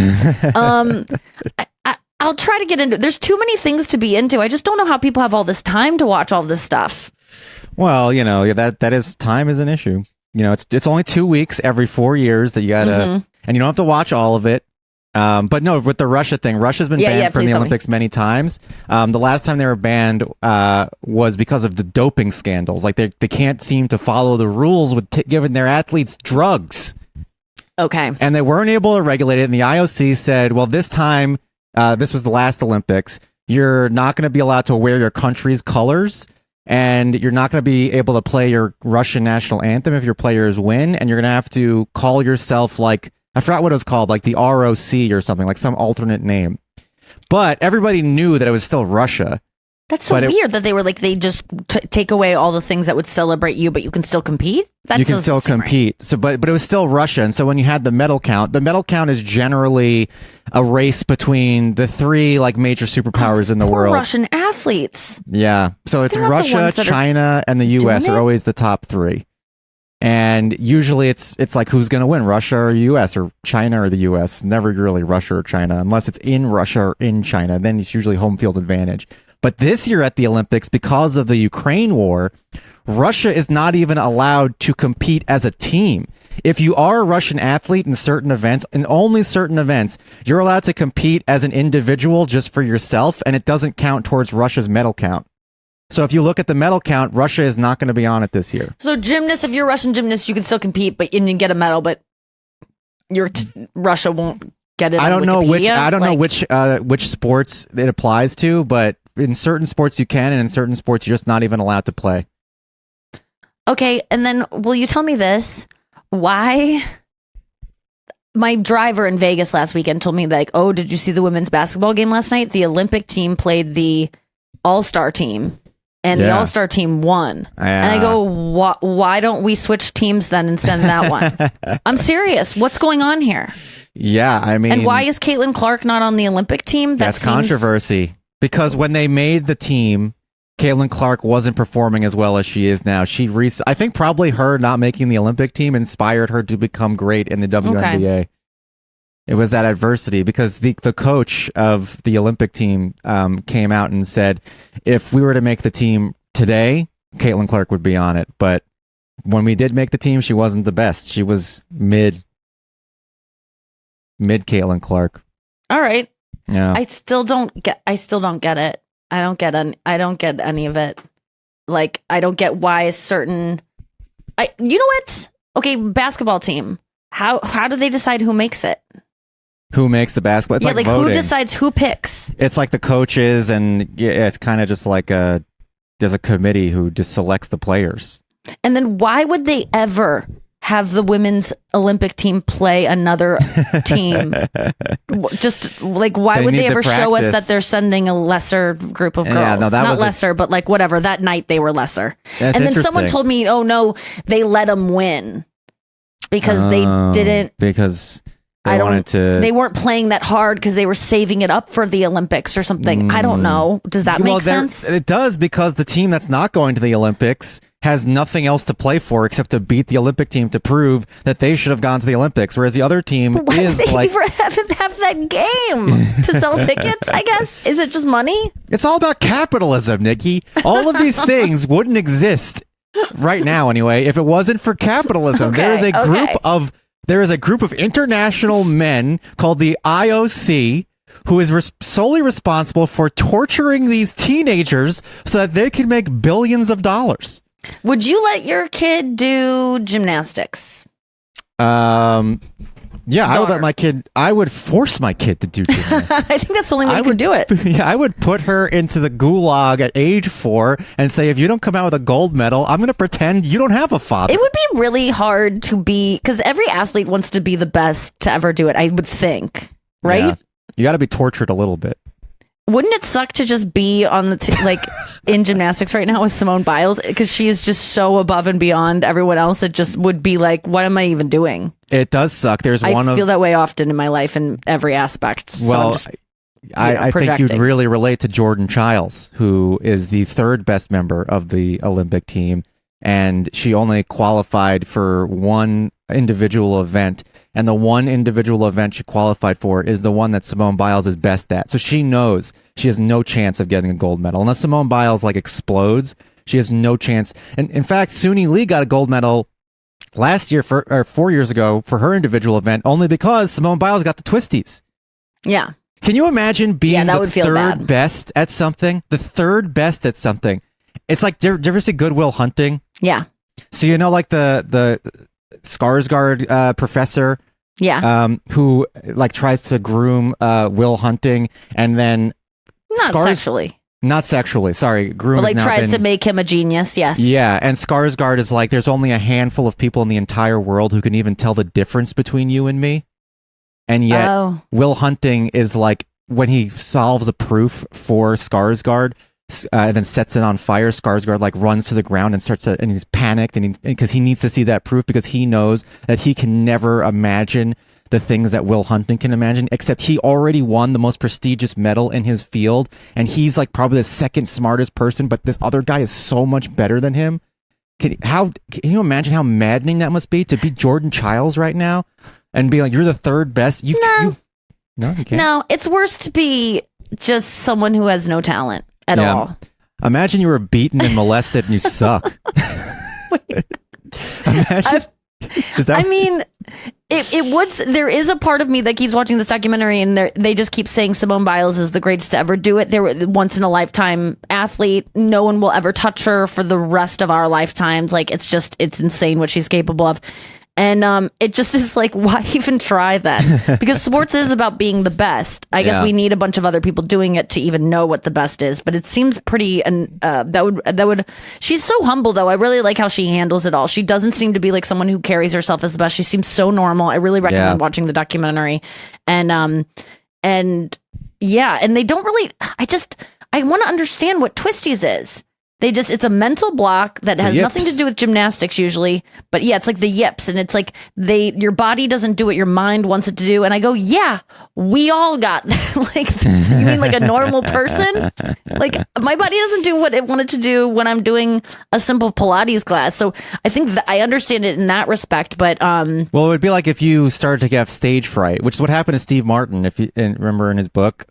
Speaker 2: I'll try to get into it. There's too many things to be into. I just don't know how people have all this time to watch all this stuff.
Speaker 3: Well, that is, time is an issue. It's only 2 weeks every 4 years that you gotta, and you don't have to watch all of it. But no, with the Russia thing, Russia's been banned from the Olympics many times. The last time they were banned was because of the doping scandals. Like they can't seem to follow the rules with giving their athletes drugs.
Speaker 2: Okay.
Speaker 3: And they weren't able to regulate it. And the IOC said, well, this time, this was the last Olympics, you're not going to be allowed to wear your country's colors, and you're not going to be able to play your Russian national anthem if your players win, and you're going to have to call yourself, like, I forgot what it was called, like the ROC or something, like some alternate name. But everybody knew that it was still Russia.
Speaker 2: That's so weird that they were like, they just take away all the things that would celebrate you, but you can still compete?
Speaker 3: You can still compete. Right. So, but it was still Russia. And so when you had the medal count is generally a race between the three like major superpowers in the world.
Speaker 2: Russian athletes.
Speaker 3: Yeah. So it's Russia, China, and the US are always the top three. And usually it's like who's going to win, Russia or US or China or the US. Never really Russia or China, unless it's in Russia or in China. Then it's usually home field advantage. But this year at the Olympics, because of the Ukraine war, Russia is not even allowed to compete as a team. If you are a Russian athlete in certain events, in only certain events, you're allowed to compete as an individual just for yourself, and it doesn't count towards Russia's medal count. So if you look at the medal count, Russia is not going to be on it this year.
Speaker 2: So gymnasts, if you're a Russian gymnast, you can still compete, but and you get a medal, but Russia won't get it. I don't know
Speaker 3: which sports it applies to, but in certain sports you can, and in certain sports you're just not even allowed to play.
Speaker 2: Okay, and then will you tell me this? Why? My driver in Vegas last weekend told me like, oh, did you see the women's basketball game last night? The Olympic team played the All-Star team, and the All-Star team won. And I go, why don't we switch teams then and send that one? I'm serious. What's going on here?
Speaker 3: Yeah, I mean...
Speaker 2: And why is Caitlin Clark not on the Olympic team?
Speaker 3: That's controversy. Because when they made the team, Caitlin Clark wasn't performing as well as she is now. I think probably her not making the Olympic team inspired her to become great in the WNBA. Okay. It was that adversity, because the coach of the Olympic team came out and said, if we were to make the team today, Caitlin Clark would be on it. But when we did make the team, she wasn't the best. She was mid Caitlin Clark.
Speaker 2: All right.
Speaker 3: Yeah.
Speaker 2: I still don't get it. I don't get any of it. Like, I don't get why certain you know what? Okay, basketball team. How do they decide who makes it?
Speaker 3: Who makes the basketball? It's like voting.
Speaker 2: Who decides who picks?
Speaker 3: It's like the coaches, and it's kind of just like there's a committee who just selects the players.
Speaker 2: And then why would they ever have the women's Olympic team play another team? Just like, why would they ever show us that they're sending a lesser group of girls? Yeah, no, not lesser, but like whatever. That night they were lesser.
Speaker 3: That's
Speaker 2: and then someone told me, oh no, they let them win because they didn't.
Speaker 3: Because they
Speaker 2: weren't playing that hard because they were saving it up for the Olympics or something. I don't know. Does that make sense?
Speaker 3: It does, because the team that's not going to the Olympics has nothing else to play for except to beat the Olympic team to prove that they should have gone to the Olympics, whereas the other team is like...
Speaker 2: Why do they have that game to sell tickets, I guess? Is it just money?
Speaker 3: It's all about capitalism, Nikki. All of these things wouldn't exist right now anyway if it wasn't for capitalism.
Speaker 2: Okay,
Speaker 3: There is a group of international men called the IOC who is solely responsible for torturing these teenagers so that they can make billions of dollars.
Speaker 2: Would you let your kid do gymnastics?
Speaker 3: Yeah, I would force my kid to do gymnastics.
Speaker 2: I think that's the only way you can do it.
Speaker 3: Yeah, I would put her into the gulag at age 4 and say, if you don't come out with a gold medal, I'm going to pretend you don't have a father.
Speaker 2: It would be really hard to be, because every athlete wants to be the best to ever do it, I would think, right? Yeah.
Speaker 3: You got to be tortured a little bit.
Speaker 2: Wouldn't it suck to just be on the in gymnastics right now with Simone Biles, because she is just so above and beyond everyone else? It just would be like, what am I even doing?
Speaker 3: It does suck. I feel
Speaker 2: that way often in my life in every aspect. So
Speaker 3: well, I think you'd really relate to Jordan Childs, who is the 3rd best member of the Olympic team, and she only qualified for one individual event. And the one individual event she qualified for is the one that Simone Biles is best at. So she knows she has no chance of getting a gold medal. Unless Simone Biles explodes, she has no chance. And in fact, Suni Lee got a gold medal last year or 4 years ago for her individual event, only because Simone Biles got the twisties.
Speaker 2: Yeah.
Speaker 3: Can you imagine being the 3rd best at something? The 3rd best at something. It's like, did you ever see Good Will Hunting?
Speaker 2: Yeah.
Speaker 3: So like the Skarsgård professor, who tries to groom Will Hunting, and then not sexually, sorry, groom,
Speaker 2: but tries to make him a genius. Yes,
Speaker 3: yeah, and Skarsgård is like, there's only a handful of people in the entire world who can even tell the difference between you and me, and yet Will Hunting is like when he solves a proof for Skarsgård, and then sets it on fire, Skarsgård like runs to the ground and and he's panicked, and because he needs to see that proof, because he knows that he can never imagine the things that Will Hunting can imagine, except he already won the most prestigious medal in his field, and he's like probably the second smartest person, but this other guy is so much better than him. Can you imagine how maddening that must be to be Jordan Childs right now and be like, you're the third best? No, you can't.
Speaker 2: No, it's worse to be just someone who has no talent at all.
Speaker 3: Imagine you were beaten and molested and you suck. Imagine.
Speaker 2: It would. There is a part of me that keeps watching this documentary, and they just keep saying Simone Biles is the greatest to ever do it. They're once in a lifetime athlete. No one will ever touch her for the rest of our lifetimes. Like, it's insane what she's capable of. And it just is like, why even try then? Because sports is about being the best. I guess we need a bunch of other people doing it to even know what the best is. But it seems pretty, and that would. She's so humble, though. I really like how she handles it all. She doesn't seem to be like someone who carries herself as the best. She seems so normal. I really recommend watching the documentary. And they don't really. I want to understand what Twisties is. It's a mental block that has nothing to do with gymnastics usually, but it's like the yips, and it's like your body doesn't do what your mind wants it to do. And I go, we all got that. Like, you mean like a normal person? Like, my body doesn't do what it wanted to do when I'm doing a simple Pilates class. So I think that I understand it in that respect, but well,
Speaker 3: it would be like if you started to have stage fright, which is what happened to Steve Martin. If you remember in his book,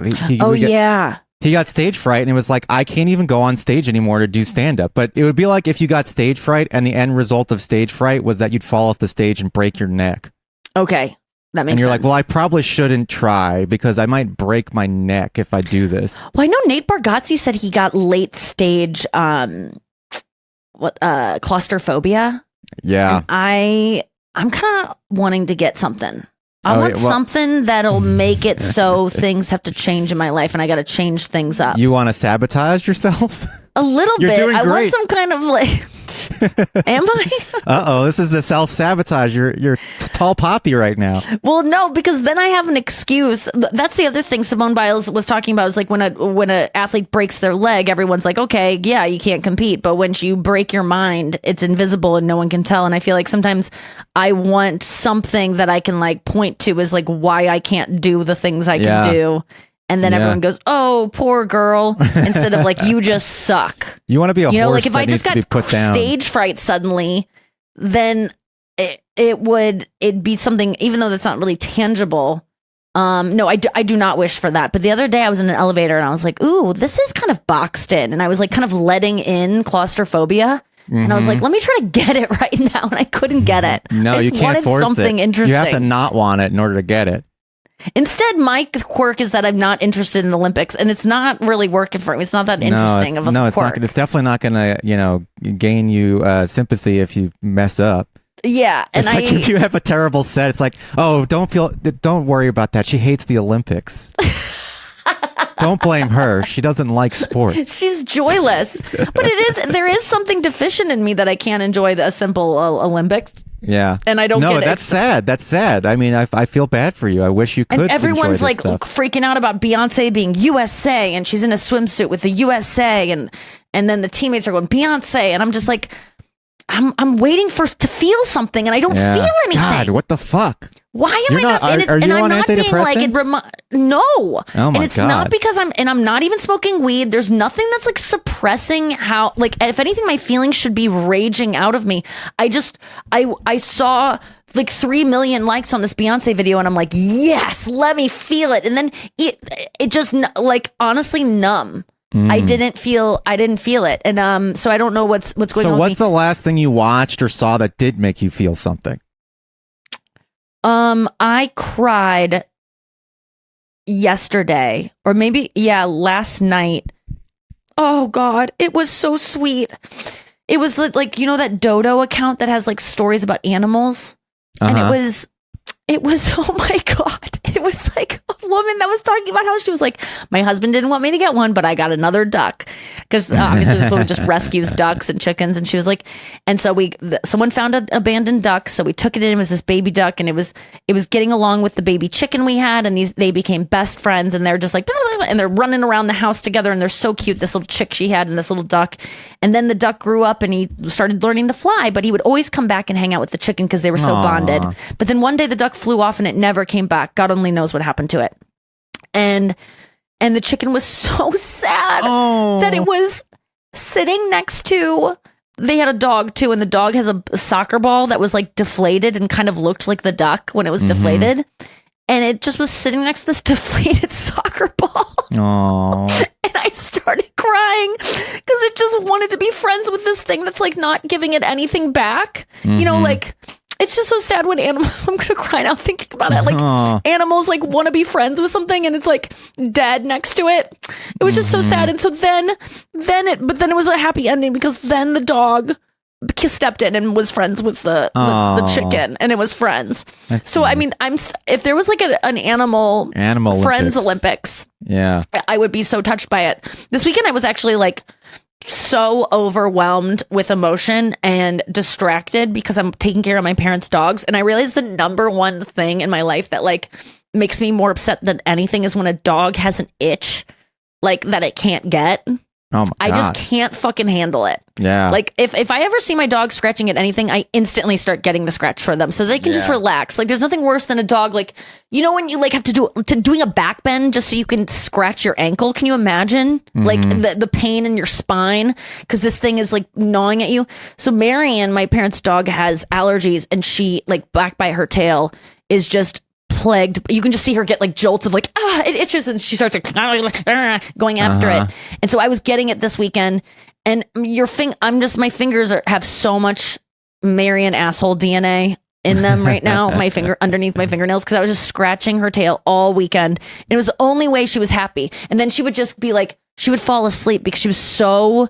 Speaker 3: he got stage fright, and it was like, I can't even go on stage anymore to do stand-up. But it would be like if you got stage fright and the end result of stage fright was that you'd fall off the stage and break your neck.
Speaker 2: Okay, that makes sense.
Speaker 3: And you're like, well, I probably shouldn't try because I might break my neck if I do this.
Speaker 2: Well, I know Nate Bargatze said he got late stage claustrophobia.
Speaker 3: Yeah.
Speaker 2: And I'm kind of wanting to get something. I want something that'll make it so things have to change in my life, and I got to change things up.
Speaker 3: You want to sabotage yourself?
Speaker 2: A little bit.
Speaker 3: Doing great.
Speaker 2: I want some kind of like. Am I?
Speaker 3: This is the self-sabotage. You're tall poppy right now.
Speaker 2: Well, no, because then I have an excuse. That's the other thing Simone Biles was talking about, is like when an athlete breaks their leg, everyone's like, okay, yeah, you can't compete. But when you break your mind, it's invisible and no one can tell. And I feel like sometimes I want something that I can like point to as like why I can't do the things I can do. And then everyone goes, "Oh, poor girl," instead of like, "You just suck."
Speaker 3: You want to be a horse
Speaker 2: like if
Speaker 3: that
Speaker 2: I just
Speaker 3: needs to be put down.
Speaker 2: Stage fright suddenly, then it'd be something, even though that's not really tangible. No, I do not wish for that. But the other day I was in an elevator and I was like, "Ooh, this is kind of boxed in," and I was like, kind of letting in claustrophobia. And I was like, let me try to get it right now, and I couldn't get it.
Speaker 3: No,
Speaker 2: I just
Speaker 3: you can't
Speaker 2: wanted
Speaker 3: force
Speaker 2: something
Speaker 3: it.
Speaker 2: Interesting.
Speaker 3: You have to not want it in order to get it.
Speaker 2: Instead, my quirk is that I'm not interested in the Olympics, and it's not really working for me. It's not that interesting of a quirk.
Speaker 3: It's definitely not going to, gain you sympathy if you mess up.
Speaker 2: Yeah, and
Speaker 3: it's like if you have a terrible set, it's like, oh, don't worry about that. She hates the Olympics. Don't blame her. She doesn't like sports.
Speaker 2: She's joyless. But there is something deficient in me that I can't enjoy a simple Olympics.
Speaker 3: Yeah.
Speaker 2: And I don't get it.
Speaker 3: No, that's sad. That's sad. I mean, I feel bad for you. I wish you could.
Speaker 2: And everyone's like
Speaker 3: stuff.
Speaker 2: freaking out about Beyonce being USA, and she's in a swimsuit with the USA, and then the teammates are going Beyonce, and I'm just like, I'm waiting to feel something, and I don't feel anything.
Speaker 3: God, what the fuck?
Speaker 2: Why am I not?
Speaker 3: Are you on antidepressants?
Speaker 2: No.
Speaker 3: Oh my
Speaker 2: And it's
Speaker 3: God.
Speaker 2: not because I'm not even smoking weed. There's nothing that's like suppressing how, like, if anything, my feelings should be raging out of me. I saw like 3 million likes on this Beyonce video, and I'm like, yes, let me feel it. And then it just like honestly numb. I didn't feel it, and so I don't know what's going on.
Speaker 3: So what's the last thing you watched or saw that did make you feel something?
Speaker 2: I cried yesterday, or maybe last night. Oh God, it was so sweet. It was like, that Dodo account that has like stories about animals, and it was, oh my God. It was like a woman that was talking about how she was like, my husband didn't want me to get one, but I got another duck. Because obviously this woman just rescues ducks and chickens. And she was like, and so someone found an abandoned duck. So we took it in. It was this baby duck, and it was getting along with the baby chicken we had. And they became best friends, and they're just like, and they're running around the house together, and they're so cute. This little chick she had and this little duck. And then the duck grew up and he started learning to fly, but he would always come back and hang out with the chicken because they were so bonded. But then one day the duck flew off and it never came back. God only knows what happened to it. And the chicken was so sad that it was sitting next to, they had a dog too, and the dog has a soccer ball that was like deflated and kind of looked like the duck when it was deflated. And it just was sitting next to this deflated soccer ball. And I started crying because it just wanted to be friends with this thing that's like not giving it anything back. You know, like, it's just so sad when animals, I'm going to cry now thinking about it. Like animals like want to be friends with something and it's like dead next to it. It was just so sad. And so then it was a happy ending because then the dog stepped in and was friends with the chicken, and it was friends. So nice. I mean, if there was like an animal friends Olympics, yeah, I would be so touched by it. This weekend I was actually like so overwhelmed with emotion and distracted because I'm taking care of my parents' dogs, and I realized the number one thing in my life that like makes me more upset than anything is when a dog has an itch like that it can't get. Oh my God. I just can't fucking handle it. Yeah. Like if I ever see my dog scratching at anything, I instantly start getting the scratch for them so they can just relax. Like there's nothing worse than a dog, like, you know, when you like have to doing a back bend just so you can scratch your ankle. Can you imagine like the pain in your spine? Because this thing is like gnawing at you. So Marion, my parents' dog, has allergies, and she like back by her tail is just plagued. You can just see her get like jolts of like, it itches, and she starts like going after it. And so I was getting it this weekend, and my fingers have so much Marion asshole DNA in them right now. My finger underneath my fingernails, because I was just scratching her tail all weekend, and it was the only way she was happy. And then she would just be like, she would fall asleep because she was so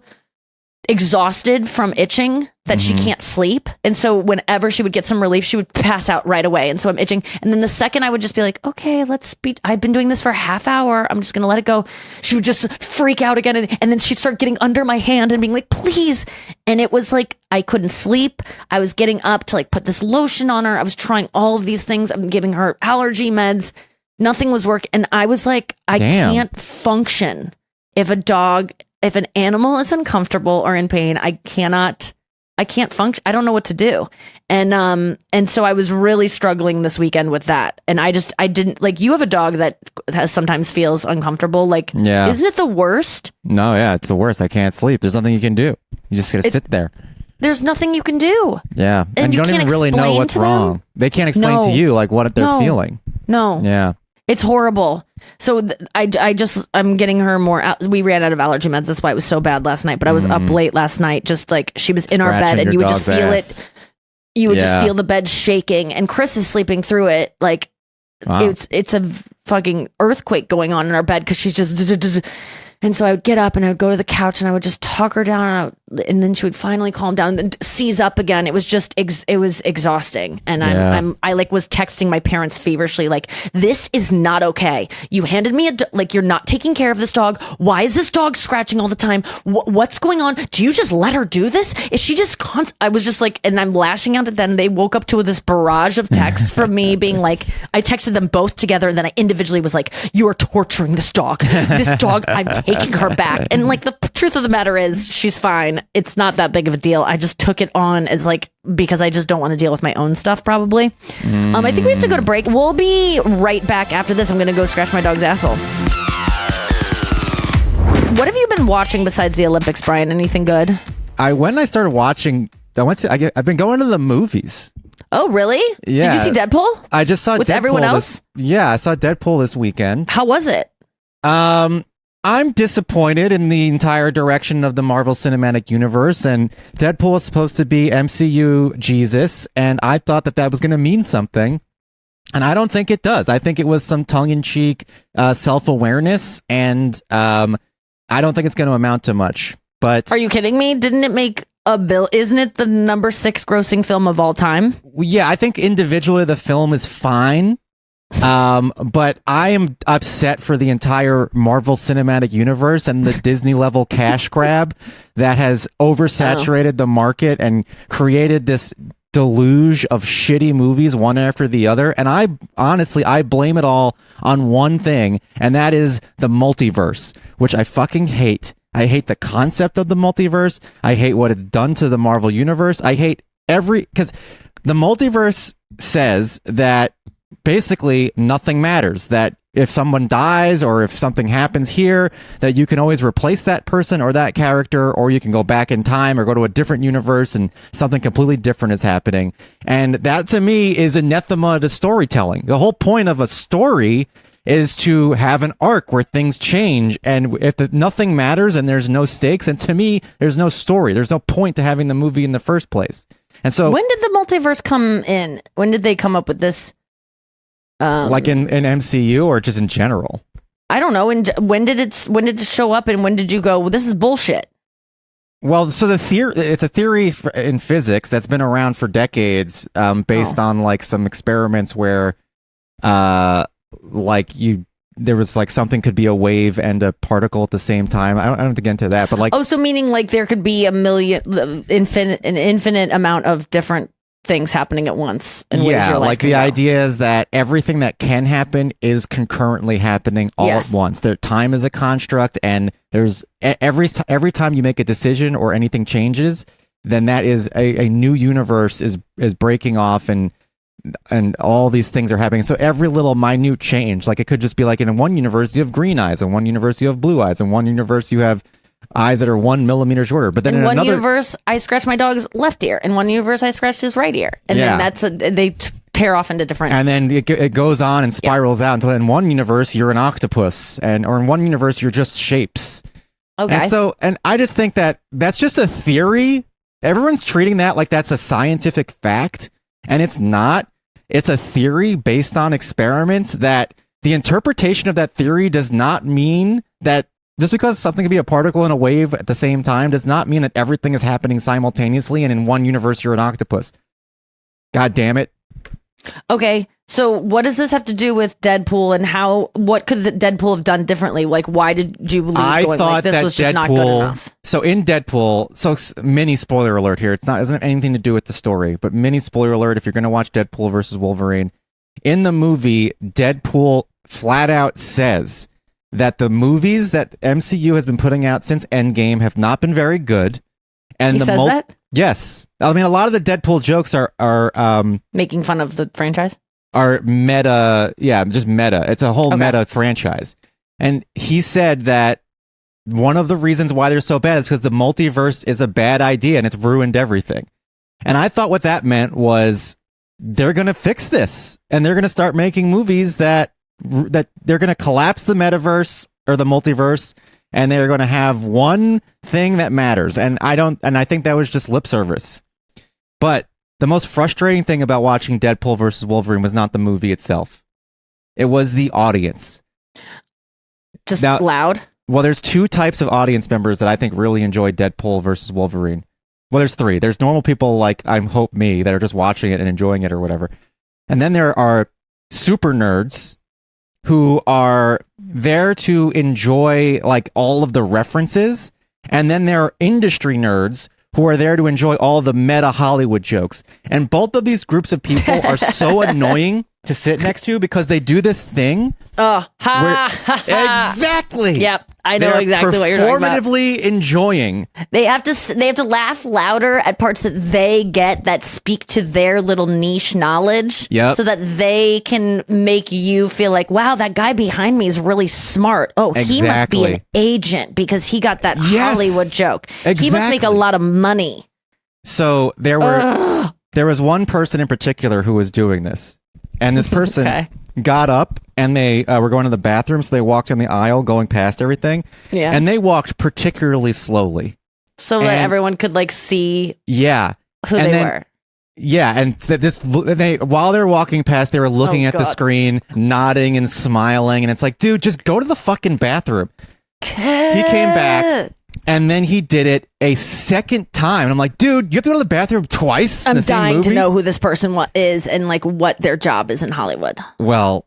Speaker 2: exhausted from itching that she can't sleep. And so whenever she would get some relief, she would pass out right away. And so I'm itching. And then the second I would just be like, okay, I've been doing this for a half hour, I'm just going to let it go, she would just freak out again. And then she'd start getting under my hand and being like, please. And it was like, I couldn't sleep. I was getting up to like put this lotion on her. I was trying all of these things. I'm giving her allergy meds. Nothing was working. And I was like, I can't function if an animal is uncomfortable or in pain. I can't function. I don't know what to do. And so I was really struggling this weekend with that. And I didn't, like, you have a dog that sometimes feels uncomfortable. Like, isn't it the worst? No, yeah, it's the worst. I can't sleep. There's nothing you can do. You just gotta sit there. There's nothing you can do. Yeah. And you don't even really know what's wrong. They can't explain to you like what they're feeling. No. Yeah. It's horrible. So I'm getting her more. We ran out of allergy meds. That's why it was so bad last night. But I was up late last night, just like she was in our bed, and you would just feel it. You would just feel the bed shaking, and Chris is sleeping through it. Like it's a fucking earthquake going on in our bed because she's just. And so I would get up and I would go to the couch and I would just talk her down, and then she would finally calm down and then seize up again. It was just, it was exhausting. And I like was texting my parents feverishly, like, this is not okay. You handed me like, you're not taking care of this dog. Why is this dog scratching all the time? What's going on? Do you just let her do this? Is she just I was just like, and I'm lashing out at them. They woke up to this barrage of texts from me being like, I texted them both together, and then I individually was like, you are torturing this dog. This dog, I'm taking her back. And like, the truth of the matter is, she's fine. It's not that big of a deal. I just took it on as like, because I just don't want to deal with my own stuff probably. I think we have to go to break. We'll be right back after this. I'm going to go scratch my dog's asshole. What have you been watching besides the Olympics, Brian? Anything good? When I started watching, I've been going to the movies. Oh, really? Yeah. Did you see Deadpool? I just saw Deadpool. With everyone else? I saw Deadpool this weekend. How was it? I'm disappointed in the entire direction of the Marvel Cinematic Universe, and Deadpool is supposed to be MCU Jesus, and I thought that was going to mean something, and I don't think it does. I think it was some tongue-in-cheek self-awareness, and I don't think it's going to amount to much. But are you kidding me? Didn't it make isn't it the number 6 grossing film of all time?
Speaker 3: Yeah, I think individually the film is fine. But I am upset for the entire Marvel Cinematic Universe and the Disney level cash grab that has oversaturated the market and created this deluge of shitty movies one after the other. And I blame it all on one thing, and that is the multiverse, which I fucking hate. I hate the concept of the multiverse. I hate what it's done to the Marvel Universe. I hate because the multiverse says that basically nothing matters, that if someone dies or if something happens here, that you can always replace that person or that character, or you can go back in time or go to a different universe and something completely different is happening. And that to me is anathema to storytelling. The whole point of a story is to have an arc where things change, and if nothing matters and there's no stakes, and to me there's no story, there's no point to having the movie in the first place. And so
Speaker 2: when did the multiverse come in? When did they come up with this?
Speaker 3: Like in MCU or just in general? I
Speaker 2: don't know. And when did it show up, and when did you go, well, this is bullshit?
Speaker 3: Well, so it's a theory in physics that's been around for decades, based on like some experiments where, there was like something could be a wave and a particle at the same time. I don't have to get into that, but like,
Speaker 2: so meaning like there could be an infinite amount of different things happening at once.
Speaker 3: Yeah, like the idea is that everything that can happen is concurrently happening all at once. Their time is a construct, and there's every time you make a decision or anything changes, then that is a new universe is breaking off, and all these things are happening. So every little minute change, like it could just be like in one universe you have green eyes, in one universe you have blue eyes, in one universe you have eyes that are 1 millimeter shorter. But then in
Speaker 2: one
Speaker 3: another
Speaker 2: universe, I scratched my dog's left ear. In one universe, I scratched his right ear, and then they tear off into different. And
Speaker 3: then it goes on and spirals out until in one universe you're an octopus, or in one universe you're just shapes.
Speaker 2: Okay.
Speaker 3: And I just think that that's just a theory. Everyone's treating that like that's a scientific fact, and it's not. It's a theory based on experiments. That the interpretation of that theory does not mean that. Just because something can be a particle and a wave at the same time does not mean that everything is happening simultaneously, and in one universe you're an octopus. God damn it.
Speaker 2: Okay, so what does this have to do with Deadpool, and what could Deadpool have done differently? Like, why did you leave going like this was just not good enough?
Speaker 3: So in Deadpool, mini spoiler alert here. It doesn't have anything to do with the story, but mini spoiler alert if you're going to watch Deadpool versus Wolverine. In the movie, Deadpool flat out says that the movies that MCU has been putting out since Endgame have not been very good. And
Speaker 2: he says that?
Speaker 3: Yes. I mean, a lot of the Deadpool jokes are
Speaker 2: making fun of the franchise?
Speaker 3: Are meta. Yeah, just meta. It's a whole meta franchise. And he said that one of the reasons why they're so bad is because the multiverse is a bad idea and it's ruined everything. And I thought what that meant was they're going to fix this, and they're going to start making movies that they're going to collapse the metaverse or the multiverse, and they're going to have one thing that matters. And I think that was just lip service. But the most frustrating thing about watching Deadpool versus Wolverine was not the movie itself. It was the audience.
Speaker 2: Just loud?
Speaker 3: Well, there's two types of audience members that I think really enjoy Deadpool versus Wolverine. Well, there's three. There's normal people like me that are just watching it and enjoying it or whatever. And then there are super nerds who are there to enjoy like all of the references, and then there are industry nerds who are there to enjoy all the meta Hollywood jokes. And both of these groups of people are so annoying to sit next to because they do this thing.
Speaker 2: Oh, exactly. Yep, I know exactly what you're talking about.
Speaker 3: Performatively enjoying.
Speaker 2: They have to laugh louder at parts that they get that speak to their little niche knowledge.
Speaker 3: Yep.
Speaker 2: So that they can make you feel like, wow, that guy behind me is really smart. Oh, he must be an agent because he got that Hollywood joke.
Speaker 3: Exactly.
Speaker 2: He must make a lot of money.
Speaker 3: So there was one person in particular who was doing this. And this person got up, and they were going to the bathroom, so they walked in the aisle going past everything.
Speaker 2: Yeah.
Speaker 3: And they walked particularly slowly.
Speaker 2: So that everyone could like see who they were.
Speaker 3: Yeah, and while they were walking past, they were looking at the screen, nodding and smiling, and it's like, dude, just go to the fucking bathroom. He came back, And then he did it a second time. And I'm like, dude, you have to go to the bathroom twice in
Speaker 2: I'm
Speaker 3: the same
Speaker 2: dying to
Speaker 3: movie?
Speaker 2: know who this person is and like what their job is in Hollywood.
Speaker 3: Well,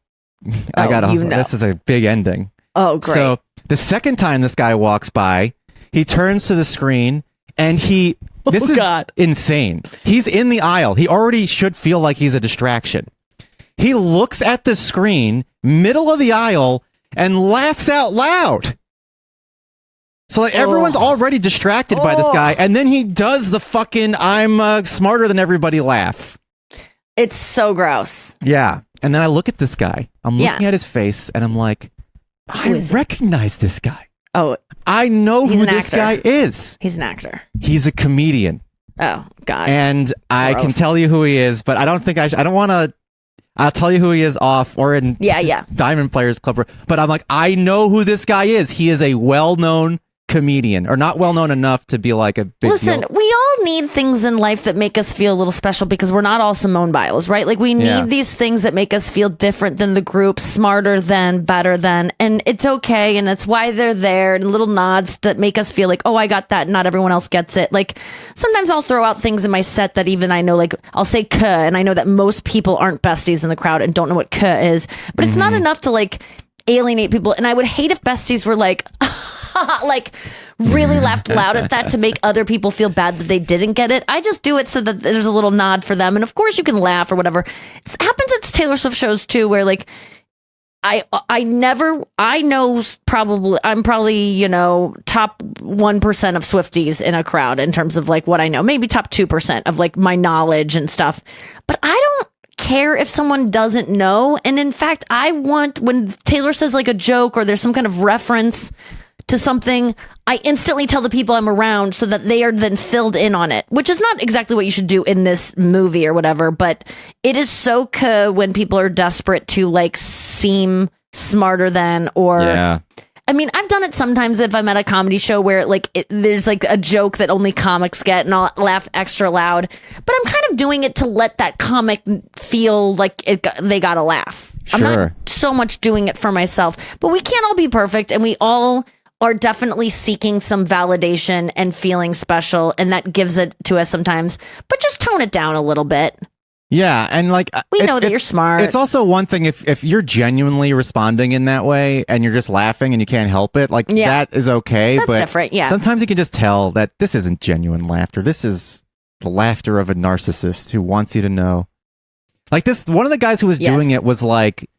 Speaker 3: I got
Speaker 2: you know.
Speaker 3: This is a big ending.
Speaker 2: Oh, great.
Speaker 3: So the second time this guy walks by, he turns to the screen and this is insane. He's in the aisle. He already should feel like he's a distraction. He looks at the screen, middle of the aisle, and laughs out loud. So like everyone's already distracted by this guy, and then he does the fucking I'm smarter than everybody laugh.
Speaker 2: It's so gross.
Speaker 3: Yeah. And then I look at this guy. I'm looking at his face, and I'm like, I recognize this guy.
Speaker 2: Oh,
Speaker 3: I know who this guy is.
Speaker 2: He's an actor.
Speaker 3: He's a comedian.
Speaker 2: Oh, God.
Speaker 3: And I can tell you who he is, but I don't think I don't want to. I'll tell you who he is off or in Diamond Players Club. But I'm like, I know who this guy is. He is a well-known comedian, or not well known enough to be like a big deal.
Speaker 2: We all need things in life that make us feel a little special because we're not all Simone Biles, right? Like we need these things that make us feel different than the group, smarter than, better than, and it's okay, and that's why they're there, and little nods that make us feel like, oh, I got that, not everyone else gets it. Like sometimes I'll throw out things in my set that even I know, like I'll say "k," and I know that most people aren't besties in the crowd and don't know what "k" is, but it's not enough to like alienate people. And I would hate if besties were like like really laughed loud at that to make other people feel bad that they didn't get it. I just do it so that there's a little nod for them, and of course you can laugh or whatever. It happens at Taylor Swift shows too, where like I'm probably, you know, top 1% of Swifties in a crowd in terms of like what I know, maybe top 2% of like my knowledge and stuff, but I don't care if someone doesn't know. And in fact, I want, when Taylor says like a joke or there's some kind of reference to something, I instantly tell the people I'm around so that they are then filled in on it, which is not exactly what you should do in this movie or whatever, but it is so when people are desperate to like seem smarter than, or I mean, I've done it sometimes if I'm at a comedy show where like there's like a joke that only comics get and I'll laugh extra loud, but I'm kind of doing it to let that comic feel like they got to laugh.
Speaker 3: Sure.
Speaker 2: I'm not so much doing it for myself, but we can't all be perfect, and we all are definitely seeking some validation and feeling special, and that gives it to us sometimes, but just tone it down a little bit.
Speaker 3: Yeah, and like
Speaker 2: we know that you're smart.
Speaker 3: It's also one thing if you're genuinely responding in that way and you're just laughing and you can't help it, like that is okay.
Speaker 2: That's
Speaker 3: but
Speaker 2: different. Yeah,
Speaker 3: sometimes you can just tell that this isn't genuine laughter. This is the laughter of a narcissist who wants you to know. Like this, one of the guys who was doing it was like,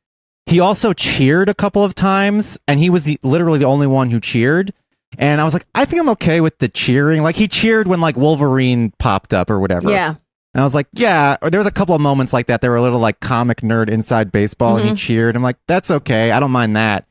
Speaker 3: he also cheered a couple of times, and he was literally the only one who cheered. And I was like, I think I'm okay with the cheering. Like he cheered when like Wolverine popped up or whatever. Yeah. And I was like, yeah, or there was a couple of moments like that. They were a little like comic nerd inside baseball, and he cheered. I'm like, that's okay. I don't mind that.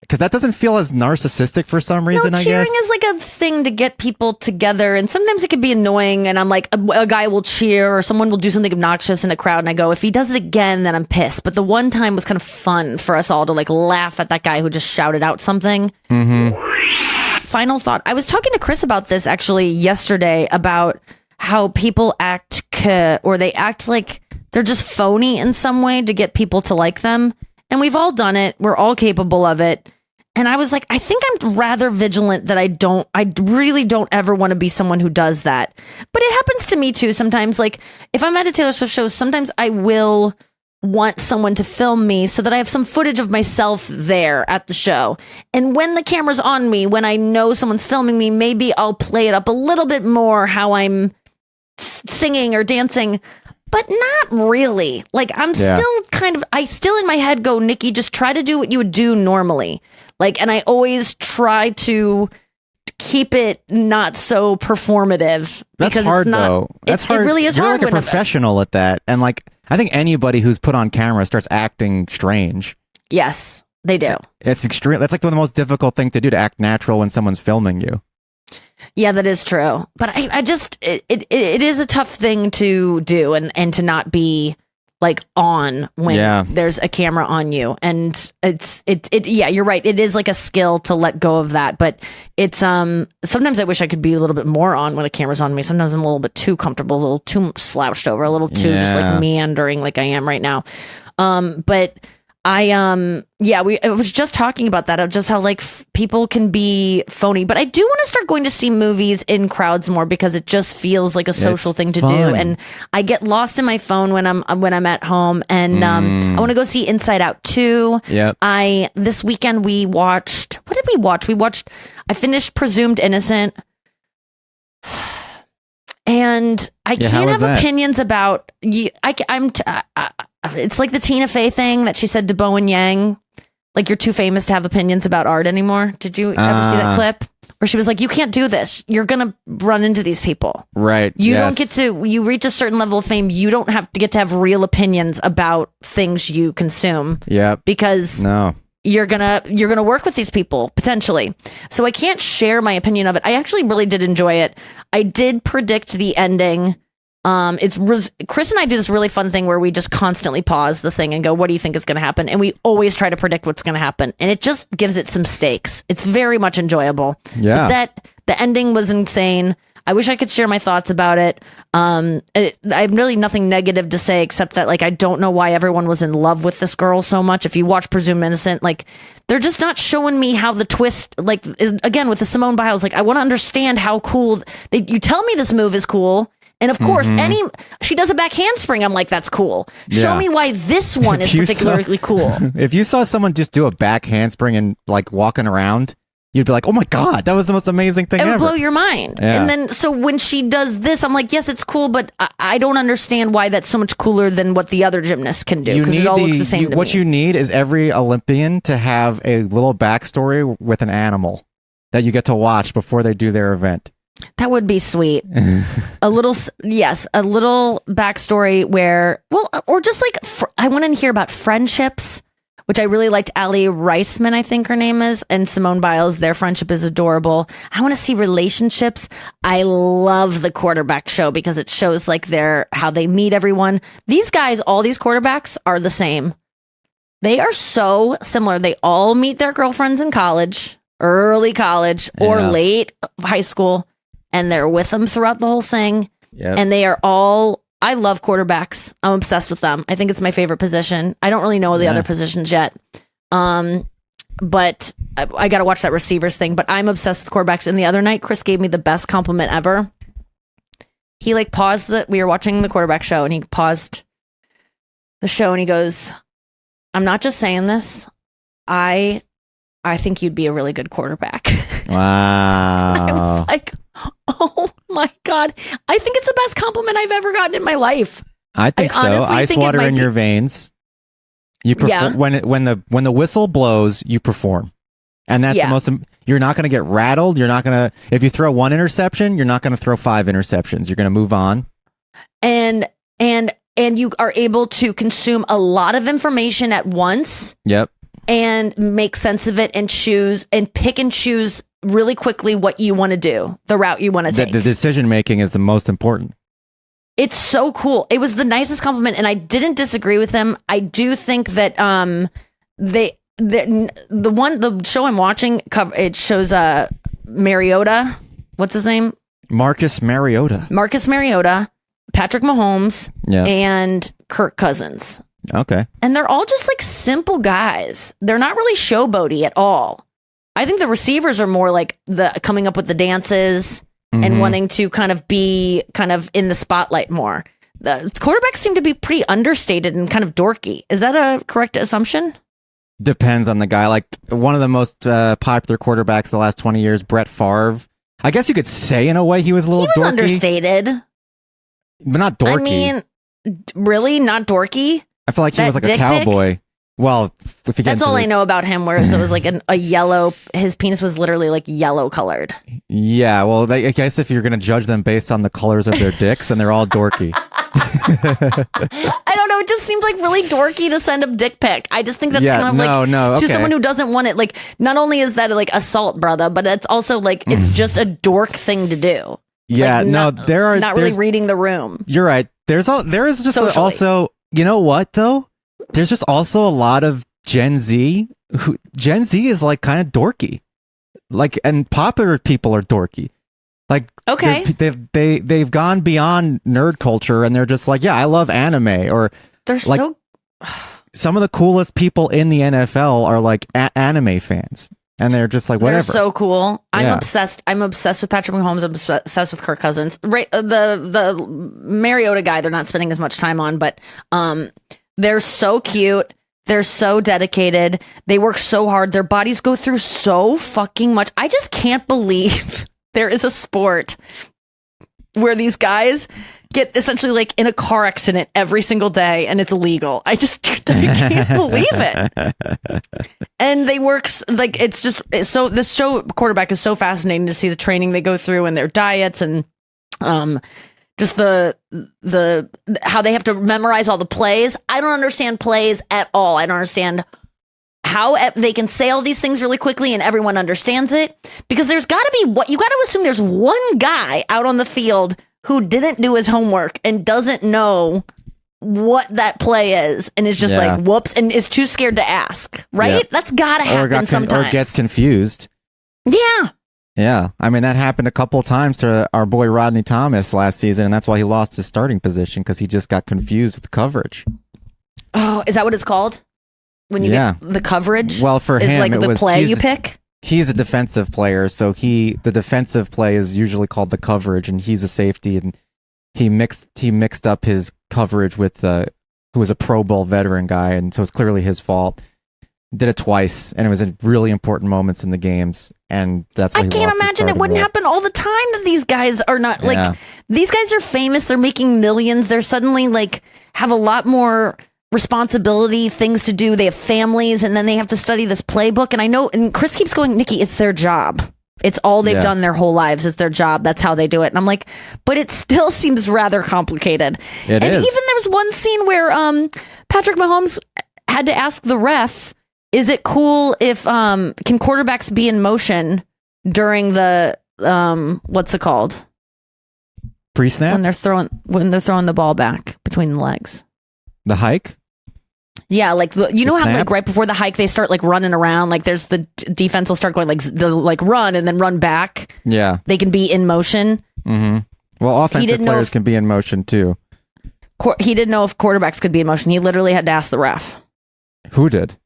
Speaker 3: Because that doesn't feel as narcissistic for some reason, I guess.
Speaker 2: Cheering is like a thing to get people together, and sometimes it can be annoying, and I'm like, a guy will cheer, or someone will do something obnoxious in a crowd, and I go, if he does it again, then I'm pissed. But the one time was kind of fun for us all to like laugh at that guy who just shouted out something. Final thought. I was talking to Chris about this actually yesterday, about how people act or they act like they're just phony in some way to get people to like them. And we've all done it. We're all capable of it. And I was like, I think I'm rather vigilant that I really don't ever want to be someone who does that. But it happens to me too sometimes. Like if I'm at a Taylor Swift show, sometimes I will want someone to film me so that I have some footage of myself there at the show. And when the camera's on me, when I know someone's filming me, maybe I'll play it up a little bit more how I'm singing or dancing. But not really. Like I'm still I still in my head go, Nikki, just try to do what you would do normally. Like, and I always try to keep it not so performative.
Speaker 3: That's
Speaker 2: because
Speaker 3: hard,
Speaker 2: it's not,
Speaker 3: though. That's hard.
Speaker 2: It really is
Speaker 3: You're
Speaker 2: hard.
Speaker 3: You're like a professional at that. And like, I think anybody who's put on camera starts acting strange.
Speaker 2: Yes, they do.
Speaker 3: It's extreme. That's like the most difficult thing to do, to act natural when someone's filming you.
Speaker 2: Yeah, that is true. But I just, it is a tough thing to do and to not be like on when there's a camera on you. And yeah, you're right. It is like a skill to let go of that. But it's, sometimes I wish I could be a little bit more on when a camera's on me. Sometimes I'm a little bit too comfortable, a little too slouched over, a little too just like meandering like I am right now. But I was just talking about that, of just how like people can be phony, but I do want to start going to see movies in crowds more, because it just feels like a social thing to do, and I get lost in my phone when I'm at home, and I want to go see Inside Out 2.
Speaker 3: Yep.
Speaker 2: This weekend we watched, what did we watch? I finished Presumed Innocent. And I can't have opinions about you. It's like the Tina Fey thing that she said to Bowen Yang, like, you're too famous to have opinions about art anymore. Did you ever see that clip where she was like, you can't do this, you're gonna run into these people,
Speaker 3: right?
Speaker 2: You don't get to, you reach a certain level of fame, you don't get to have real opinions about things you consume.
Speaker 3: Yeah, because you're gonna work with these people potentially. So I can't share my opinion of it. I actually really did enjoy it. I did predict the ending. Chris and I do this really fun thing where we just constantly pause the thing and go, what do you think is going to happen? And we always try to predict what's going to happen. And it just gives it some stakes. It's very much enjoyable. Yeah. But the ending was insane. I wish I could share my thoughts about it. I have really nothing negative to say, except that, like, I don't know why everyone was in love with this girl so much. If you watch Presumed Innocent, like, they're just not showing me how the twist, like, again, with the Simone Biles, like, I want to understand how cool, you tell me this move is cool. And of course, she does a back handspring. I'm like, that's cool. Show me why this one is particularly cool. If you saw someone just do a back handspring and, like, walking around, you'd be like, oh my God, that was the most amazing thing ever.
Speaker 2: It would blow your mind. Yeah. And then, so when she does this, I'm like, yes, it's cool, but I don't understand why that's so much cooler than what the other gymnasts can do, because it all looks the same to me.
Speaker 3: What you need is every Olympian to have a little backstory with an animal that you get to watch before they do their event.
Speaker 2: That would be sweet. a little backstory where, well, or just like, I want to hear about friendships, which I really liked. Ali Reisman, I think her name is, and Simone Biles. Their friendship is adorable. I want to see relationships. I love the quarterback show because it shows like how they meet everyone. These guys, all these quarterbacks are the same. They are so similar. They all meet their girlfriends in college, early college or late high school. And they're with them throughout the whole thing. Yep. And they are all, I love quarterbacks. I'm obsessed with them. I think it's my favorite position. I don't really know the other positions yet. But I got to watch that receivers thing. But I'm obsessed with quarterbacks. And the other night, Chris gave me the best compliment ever. He like paused we were watching the quarterback show, and he paused the show and he goes, I'm not just saying this. I think you'd be a really good quarterback.
Speaker 3: Wow.
Speaker 2: I was like, oh my God. I think it's the best compliment I've ever gotten in my life.
Speaker 3: I think so. Ice water in your veins. You perform when the whistle blows, you perform. And that's the most, you're not going to get rattled. You're not going to, if you throw one interception, you're not going to throw 5 interceptions. You're going to move on.
Speaker 2: And you are able to consume a lot of information at once.
Speaker 3: Yep.
Speaker 2: And make sense of it and pick and choose really quickly what you want to do, the route you want to take.
Speaker 3: The decision making is the most important.
Speaker 2: It's so cool. It was the nicest compliment, and I didn't disagree with him. I do think that the show I'm watching, it shows Mariota. What's his name?
Speaker 3: Marcus Mariota,
Speaker 2: Patrick Mahomes, and Kirk Cousins.
Speaker 3: Okay.
Speaker 2: And they're all just like simple guys. They're not really showboaty at all. I think the receivers are more like coming up with the dances and wanting to kind of be kind of in the spotlight more. The quarterbacks seem to be pretty understated and kind of dorky. Is that a correct assumption?
Speaker 3: Depends on the guy. Like one of the most popular quarterbacks the last 20 years, Brett Favre. I guess you could say in a way he was a little dorky.
Speaker 2: Understated.
Speaker 3: But not dorky.
Speaker 2: I mean, really? Not dorky?
Speaker 3: I feel like he was like a cowboy. Well, if you
Speaker 2: that's all I know about him. Whereas it was like a yellow. His penis was literally like yellow colored.
Speaker 3: Yeah, well, I guess if you're gonna judge them based on the colors of their dicks, then they're all dorky.
Speaker 2: I don't know. It just seems like really dorky to send a dick pic. I just think that's kind of to someone who doesn't want it. Like, not only is that like assault, brother, but it's also like it's just a dork thing to do.
Speaker 3: Yeah,
Speaker 2: like, not really reading the room.
Speaker 3: You're right. There is just also. You know what, though? There's just also a lot of Gen Z. Gen Z is like kind of dorky. Like, and popular people are dorky. Like,
Speaker 2: okay,
Speaker 3: they've gone beyond nerd culture, and they're just like, yeah, I love anime, or
Speaker 2: they're
Speaker 3: like,
Speaker 2: so.
Speaker 3: some of the coolest people in the NFL are like anime fans. And they're just like, whatever.
Speaker 2: They're so cool. I'm
Speaker 3: Yeah.
Speaker 2: obsessed. I'm obsessed with Patrick Mahomes. I'm obsessed with Kirk Cousins. Right, the Mariota guy, they're not spending as much time on, but they're so cute. They're so dedicated. They work so hard. Their bodies go through so fucking much. I just can't believe there is a sport where these guys get essentially like in a car accident every single day and it's illegal. I can't believe it. And they work like it's so this show Quarterback is so fascinating to see the training they go through and their diets and just the how they have to memorize all the plays. I don't understand plays at all. I don't understand how they can say all these things really quickly and everyone understands it, because there's got to be you got to assume there's one guy out on the field who didn't do his homework and doesn't know what that play is and is just like, whoops, and is too scared to ask, right?
Speaker 3: Yep.
Speaker 2: That's gotta happen sometimes.
Speaker 3: Or gets confused.
Speaker 2: Yeah.
Speaker 3: Yeah. I mean, that happened a couple of times to our boy Rodney Thomas last season, and that's why he lost his starting position, because he just got confused with the coverage.
Speaker 2: Oh, is that what it's called? When you get the coverage?
Speaker 3: Well, for
Speaker 2: is
Speaker 3: him,
Speaker 2: like the play you pick?
Speaker 3: He's a defensive player, so the defensive play is usually called the coverage, and he's a safety, and he mixed up his coverage with who was a Pro Bowl veteran guy, and so it's clearly his fault. Did it twice, and it was in really important moments in the games, and that's why
Speaker 2: I can't imagine it wouldn't happen all the time that these guys are not like these guys are famous, they're making millions, they're suddenly like have a lot more responsibility, things to do, they have families, and then they have to study this playbook. And I know, and Chris keeps going, Nikki, it's their job. It's all they've done their whole lives. It's their job. That's how they do it. And I'm like, but it still seems rather complicated.
Speaker 3: It is.
Speaker 2: Even there was one scene where Patrick Mahomes had to ask the ref, is it cool if can quarterbacks be in motion during the what's it called?
Speaker 3: Pre-snap?
Speaker 2: When they're throwing the ball back between the legs.
Speaker 3: The hike?
Speaker 2: Yeah, like you know how
Speaker 3: snap?
Speaker 2: like right before the hike they start like running around, like there's the defense will start going like run and then run back.
Speaker 3: Yeah,
Speaker 2: they can be in motion.
Speaker 3: Mm-hmm. Well, offensive players can be in motion too.
Speaker 2: He didn't know if quarterbacks could be in motion. He literally had to ask the ref.
Speaker 3: Who did?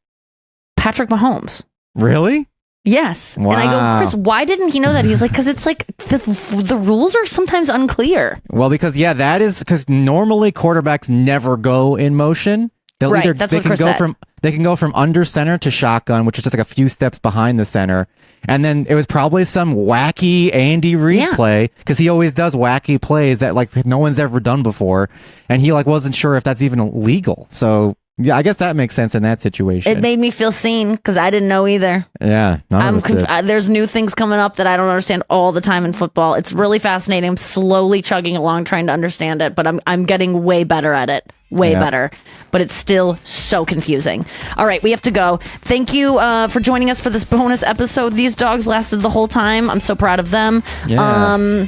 Speaker 2: Patrick Mahomes.
Speaker 3: Really?
Speaker 2: Yes.
Speaker 3: Wow.
Speaker 2: And I go, Chris, why didn't he know that? He's like, because it's like the rules are sometimes unclear.
Speaker 3: Well, because that is because normally quarterbacks never go in motion. They'll
Speaker 2: right, that's what Chris said.
Speaker 3: They can go from under center to shotgun, which is just like a few steps behind the center. And then it was probably some wacky Andy Reid play, because he always does wacky plays that like no one's ever done before. And he like wasn't sure if that's even legal. So yeah, I guess that makes sense in that situation.
Speaker 2: It made me feel seen because I didn't know either.
Speaker 3: Yeah,
Speaker 2: there's new things coming up that I don't understand all the time in football. It's really fascinating. I'm slowly chugging along trying to understand it, but I'm getting way better at it. Way better, but it's still so confusing. All right, we have to go. Thank you for joining us for this bonus episode. These dogs lasted the whole time. I'm so proud of them.
Speaker 3: Yeah.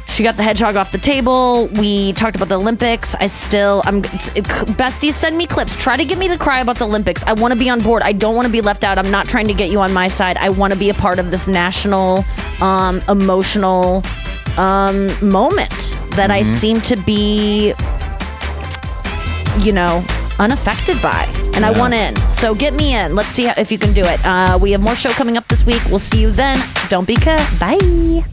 Speaker 2: She got the hedgehog off the table. We talked about the Olympics. Bestie, send me clips. Try to get me to cry about the Olympics. I want to be on board. I don't want to be left out. I'm not trying to get you on my side. I want to be a part of this national emotional moment that I seem to be unaffected by, and I want in. So get me in. Let's see if you can do it. We have more show coming up this week. We'll see you then. Don't be cut. Bye.